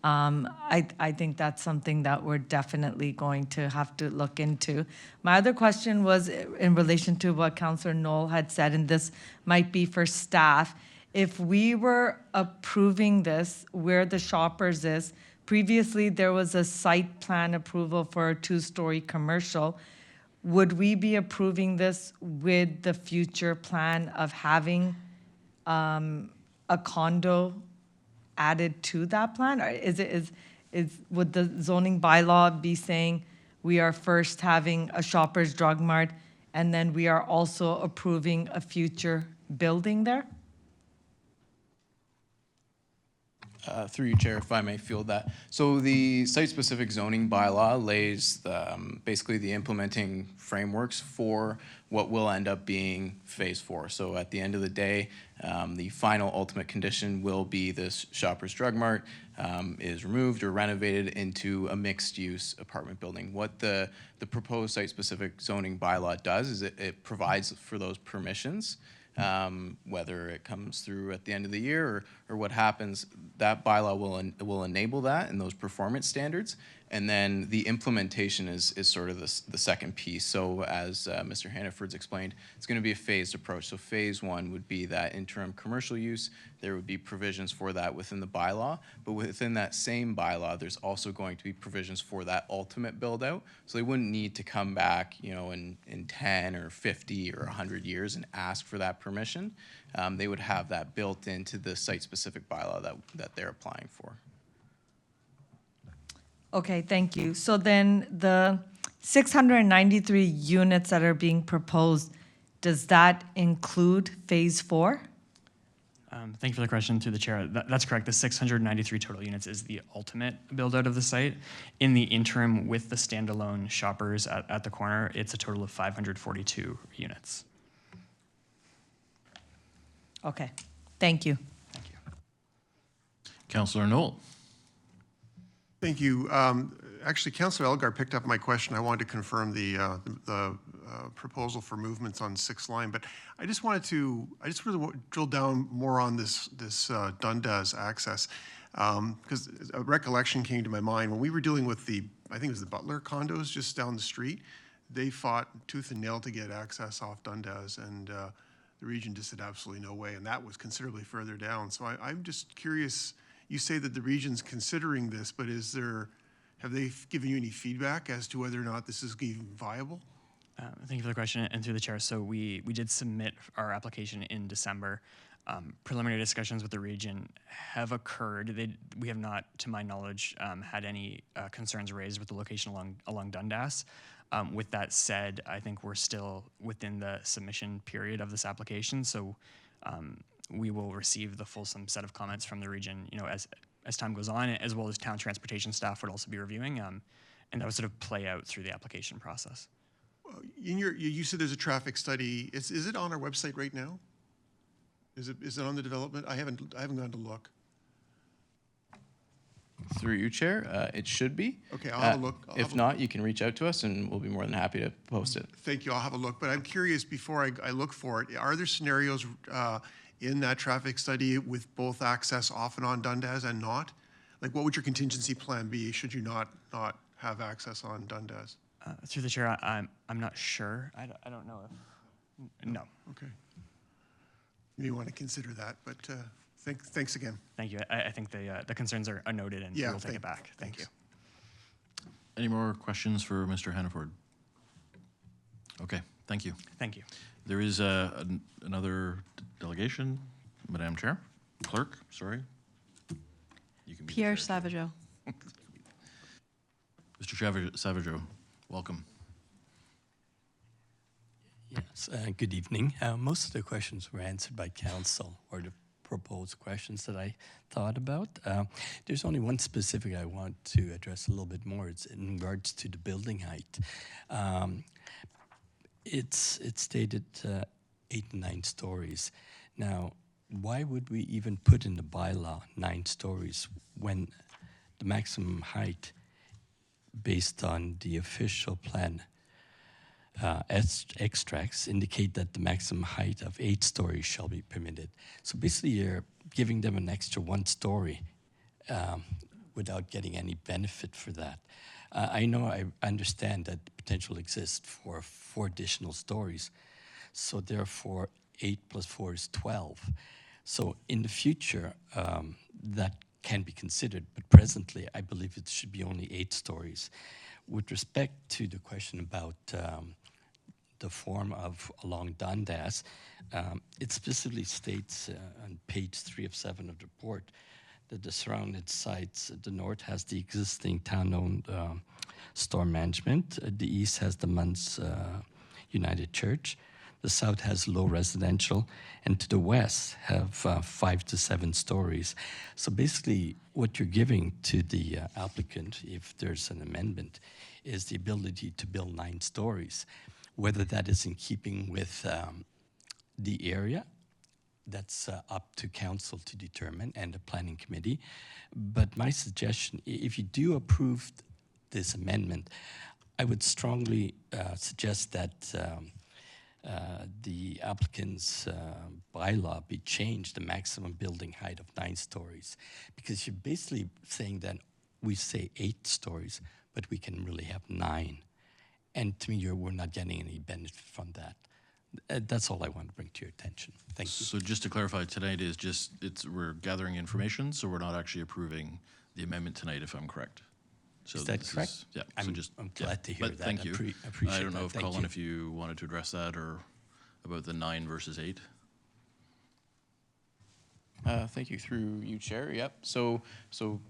I think that's something that we're definitely going to have to look into. My other question was in relation to what Councillor Knoll had said, and this might be for staff. If we were approving this where the Shoppers is, previously there was a site plan approval for a 2-story commercial. Would we be approving this with the future plan of having a condo added to that plan? Or would the zoning bylaw be saying we are first having a Shoppers Drug Mart and then we are also approving a future building there? Through you, Chair, if I may field that. So the site-specific zoning bylaw lays basically the implementing frameworks for what will end up being Phase 4. So at the end of the day, the final ultimate condition will be this Shoppers Drug Mart is removed or renovated into a mixed-use apartment building. What the proposed site-specific zoning bylaw does is it provides for those permissions. Whether it comes through at the end of the year or what happens, that bylaw will enable that and those performance standards. And then the implementation is sort of the second piece. So as Mr. Hannaford's explained, it's going to be a phased approach. So phase 1 would be that interim commercial use. There would be provisions for that within the bylaw, but within that same bylaw, there's also going to be provisions for that ultimate build out. So they wouldn't need to come back, in 10 or 50 or 100 years and ask for that permission. They would have that built into the site-specific bylaw that they're applying for. Okay, thank you. So then the 693 units that are being proposed, does that include Phase 4? Thank you for the question, through the chair. That's correct. The 693 total units is the ultimate build out of the site. In the interim, with the standalone Shoppers at the corner, it's a total of 542 units. Okay, thank you. Councillor Knoll. Thank you. Actually, Councillor Elgar picked up my question. I wanted to confirm the proposal for movements on 6th line, but I just really drill down more on this Dundas access, because a recollection came to my mind when we were dealing with I think it was the Butler condos just down the street. They fought tooth and nail to get access off Dundas, and the region just said absolutely no way, and that was considerably further down. So I'm just curious. You say that the region's considering this, but have they given you any feedback as to whether or not this is even viable? Thank you for the question, and through the chair. So we did submit our application in December. Preliminary discussions with the region have occurred. We have not, to my knowledge, had any concerns raised with the location along Dundas. With that said, I think we're still within the submission period of this application, so we will receive the fulsome set of comments from the region, as time goes on, as well as town transportation staff would also be reviewing, and that would sort of play out through the application process. You said there's a traffic study. Is it on our website right now? Is it on the development? I haven't gone to look. Through you, Chair, it should be. Okay, I'll have a look. If not, you can reach out to us and we'll be more than happy to post it. Thank you. I'll have a look. But I'm curious, before I look for it, are there scenarios in that traffic study with both access off and on Dundas and not? Like, what would your contingency plan be should you not have access on Dundas? Through the chair, I'm not sure. I don't know if, no. Okay. You may want to consider that, but thanks again. Thank you. I think the concerns are noted, and we'll take it back. Thank you. Any more questions for Mr. Hannaford? Okay, thank you. Thank you. There is another delegation, Madam Chair, Clerk, sorry. You can be Pierre Savageau. Mr. Savageau, welcome. Yes, good evening. Most of the questions were answered by council, or the proposed questions that I thought about. There's only one specific I want to address a little bit more. It's in regards to the building height. It's stated 8 and 9 stories. Now, why would we even put in the bylaw 9 stories when the maximum height based on the official plan extracts indicate that the maximum height of 8 stories shall be permitted? So basically you're giving them an extra 1 story without getting any benefit for that. I understand that potential exists for 4 additional stories. So therefore 8 plus 4 is 12. So in the future, that can be considered, but presently I believe it should be only 8 stories. With respect to the question about the form of along Dundas, it specifically states on page 3 of 7 of the report that the surrounding sites, the north has the existing town-owned store management, the east has the Munns United Church, the south has low residential, and to the west have 5 to 7 stories. So basically, what you're giving to the applicant, if there's an amendment, is the ability to build 9 stories. Whether that is in keeping with the area, that's up to council to determine, and the planning committee. But my suggestion, if you do approve this amendment, I would strongly suggest that the applicant's bylaw be changed, the maximum building height of 9 stories, because you're basically saying that we say 8 stories, but we can really have 9. And to me, we're not getting any benefit from that. That's all I want to bring to your attention. Thank you. So just to clarify, tonight is we're gathering information, so we're not actually approving the amendment tonight, if I'm correct. So Is that correct? Yeah. I'm glad to hear but that. Thank you. Appreciate I don't know that. if Thank Colin, you. if you wanted to address that or about the 9 versus 8. Thank you. Through you, Chair. Yep. So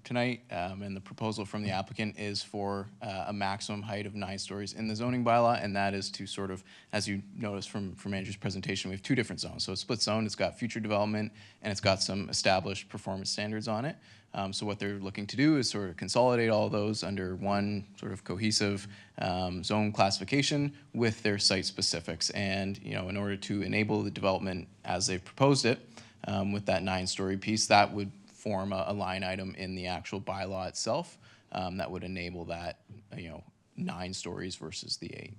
tonight, and the proposal from the applicant is for a maximum height of 9 stories in the zoning bylaw, and that is to sort of, as you noticed from Andrew's presentation, we have 2 different zones. So a split zone, it's got future development, and it's got some established performance standards on it. So what they're looking to do is sort of consolidate all those under one sort of cohesive zone classification with their site specifics. And, you know, in order to enable the development as they've proposed it, with that 9-story piece, that would form a line item in the actual bylaw itself that would enable that, 9 stories versus the 8.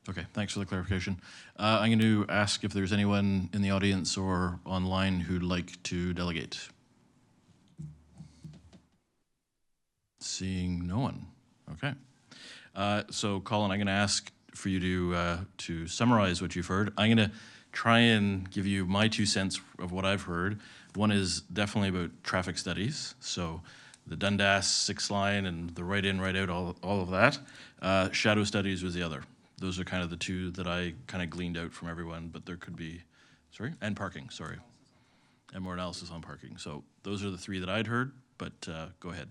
Okay, thanks for the clarification. I'm going to ask if there's anyone in the audience or online who'd like to delegate. Seeing no one. Okay. So, Colin, I'm going to ask for you to summarize what you've heard. I'm going to try and give you my 2 cents of what I've heard. One is definitely about traffic studies. So the Dundas 6 line and the right in, right out, all of that. Shadow studies was the other. Those are kind of the 2 that I kind of gleaned out from everyone, but there could be, and parking, sorry. And more analysis on parking. So those are the 3 that I'd heard, but go ahead.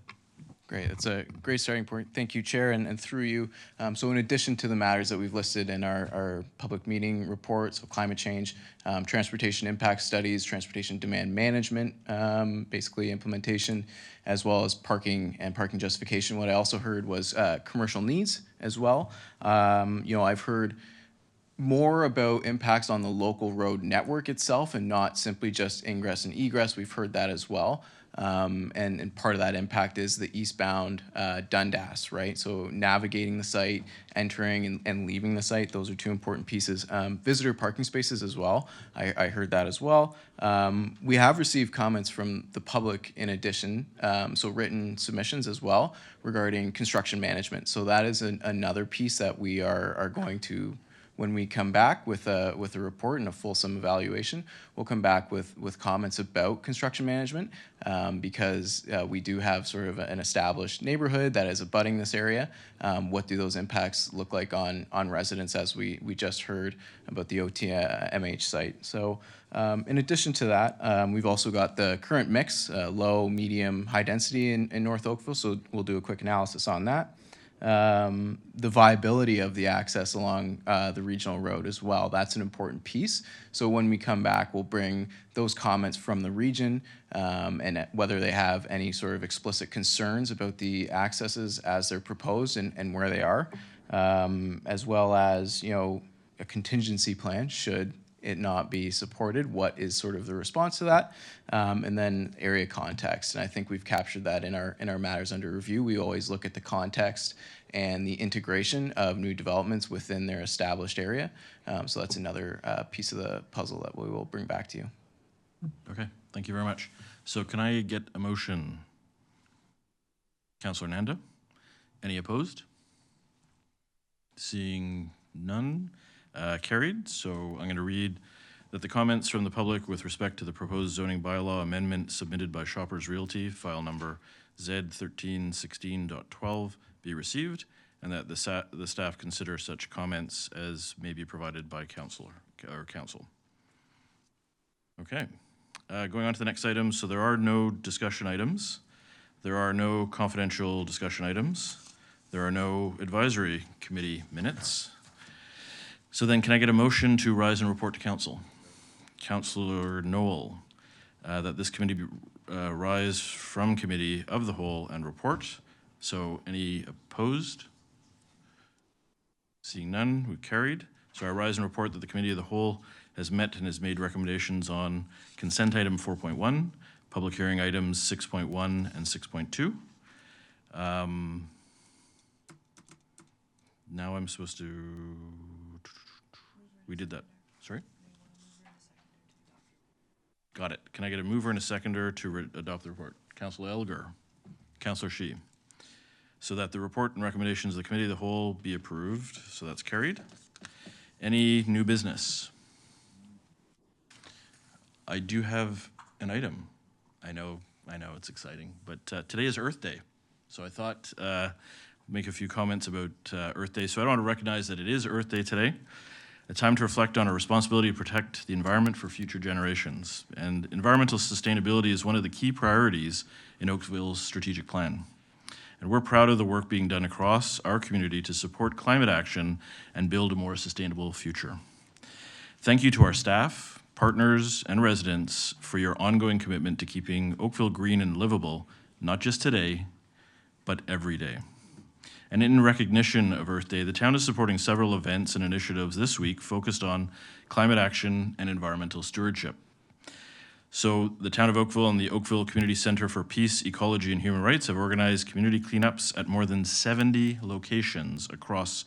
Great, that's a great starting point. Thank you, Chair, and through you. So in addition to the matters that we've listed in our public meeting report, so climate change, transportation impact studies, transportation demand management, basically implementation, as well as parking and parking justification. What I also heard was commercial needs as well. I've heard more about impacts on the local road network itself and not simply just ingress and egress. We've heard that as well. And part of that impact is the eastbound Dundas, right? So navigating the site, entering and leaving the site, those are 2 important pieces. Visitor parking spaces as well, I heard that as well. We have received comments from the public in addition, so written submissions as well regarding construction management. So that is another piece that we are going to, when we come back with a report and a fulsome evaluation, we'll come back with comments about construction management because we do have sort of an established neighborhood that is abutting this area. What do those impacts look like on residents, as we just heard about the OTMH site? So in addition to that, we've also got the current mix, low, medium, high density in North Oakville, so we'll do a quick analysis on that. The viability of the access along the regional road as well. That's an important piece. So when we come back, we'll bring those comments from the region and whether they have any sort of explicit concerns about the accesses as they're proposed and where they are, as well as, a contingency plan should it not be supported, what is sort of the response to that, and then area context. And I think we've captured that in our matters under review. We always look at the context and the integration of new developments within their established area. So that's another piece of the puzzle that we will bring back to you. Okay, thank you very much. So can I get a motion? Councillor Nanda? Any opposed? Seeing none? Carried. So I'm going to read that the comments from the public with respect to the proposed zoning bylaw amendment submitted by Shoppers Realty, file number Z1316.12, be received, and that the staff consider such comments as may be provided by council. Okay. Going on to the next item. So there are no discussion items. There are no confidential discussion items. There are no advisory committee minutes. So then can I get a motion to rise and report to council? Councillor Noel, that this committee rise from committee of the whole and report. So any opposed? Seeing none, we carried. So I rise and report that the committee of the whole has met and has made recommendations on consent item 4.1, public hearing items 6.1 and 6.2. Now I'm supposed to... We did that. Sorry? Got it. Can I get a mover and a seconder to adopt the report? Councillor Elgar. Councillor Shi. So that the report and recommendations of the committee of the whole be approved. So that's carried. Any new business? I do have an item. I know it's exciting, but today is Earth Day. So I thought make a few comments about Earth Day. So I want to recognize that it is Earth Day today. a time to reflect on our responsibility to protect the environment for future generations. And environmental sustainability is one of the key priorities in Oakville's strategic plan. And we're proud of the work being done across our community to support climate action and build a more sustainable future. Thank you to our staff, partners, and residents for your ongoing commitment to keeping Oakville green and livable, not just today, but every day. And in recognition of Earth Day, the town is supporting several events and initiatives this week focused on climate action and environmental stewardship. So the town of Oakville and the Oakville Community Center for Peace, Ecology, and Human Rights have organized community cleanups at more than 70 locations across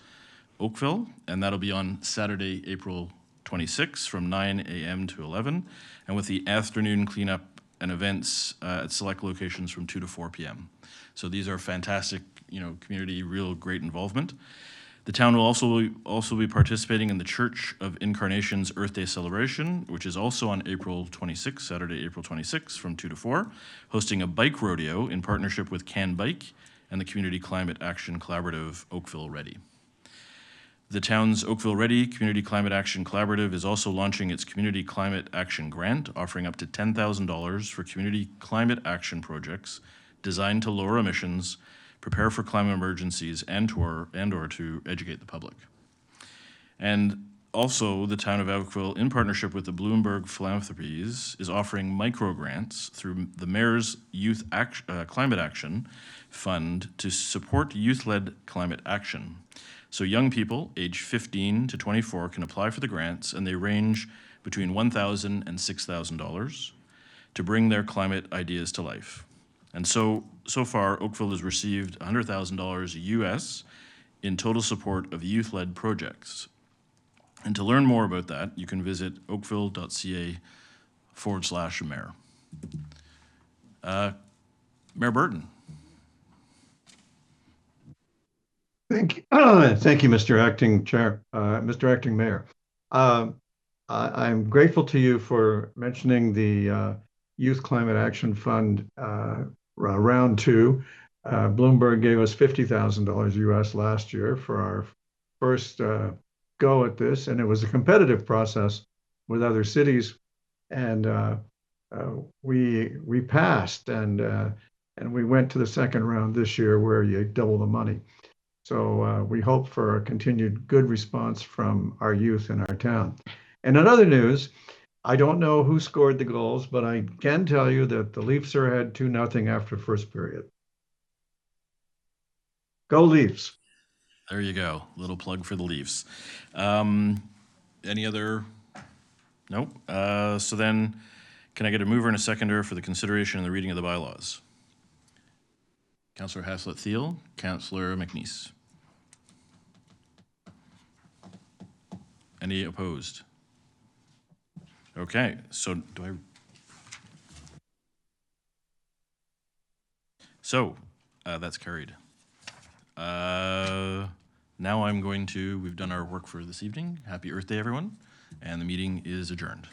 Oakville, and that'll be on Saturday, April 26 from 9 a.m. to 11, and with the afternoon cleanup and events at select locations from 2 to 4 p.m. So these are fantastic, community, real great involvement. The town will also be participating in the Church of Incarnation's Earth Day celebration, which is also on April 26, Saturday, April 26, from 2 to 4, hosting a bike rodeo in partnership with Can Bike and the Community Climate Action Collaborative Oakville Ready. The town's Oakville Ready Community Climate Action Collaborative is also launching its Community Climate Action Grant, offering up to $10,000 for community climate action projects designed to lower emissions, prepare for climate emergencies, and or to educate the public. And also, the town of Oakville, in partnership with the Bloomberg Philanthropies, is offering micro grants through the Mayor's Youth Climate Action Fund to support youth-led climate action. So young people, age 15 to 24, can apply for the grants, and they range between $1,000 and $6,000 to bring their climate ideas to life. And so far, Oakville has received $100,000 US in total support of youth-led projects. And to learn more about that, you can visit oakville.ca/mayor. Mayor Burton. Thank you, Mr. Acting Chair, Mr. Acting Mayor. I'm grateful to you for mentioning the Youth Climate Action Fund round two. Bloomberg gave us $50,000 US last year for our first go at this, and it was a competitive process with other cities, and we passed, and we went to the second round this year where you double the money. So we hope for a continued good response from our youth in our town. And in other news, I don't know who scored the goals, but I can tell you that the Leafs are ahead 2-0 after first period. Go Leafs. There you go. Little plug for the Leafs. Any other? Nope. So then, can I get a mover and a seconder for the consideration and the reading of the bylaws? Councillor Haslett-Thiel, Councillor McNeese. Any opposed? Okay, so that's carried. Now we've done our work for this evening. Happy Earth Day, everyone, and the meeting is adjourned.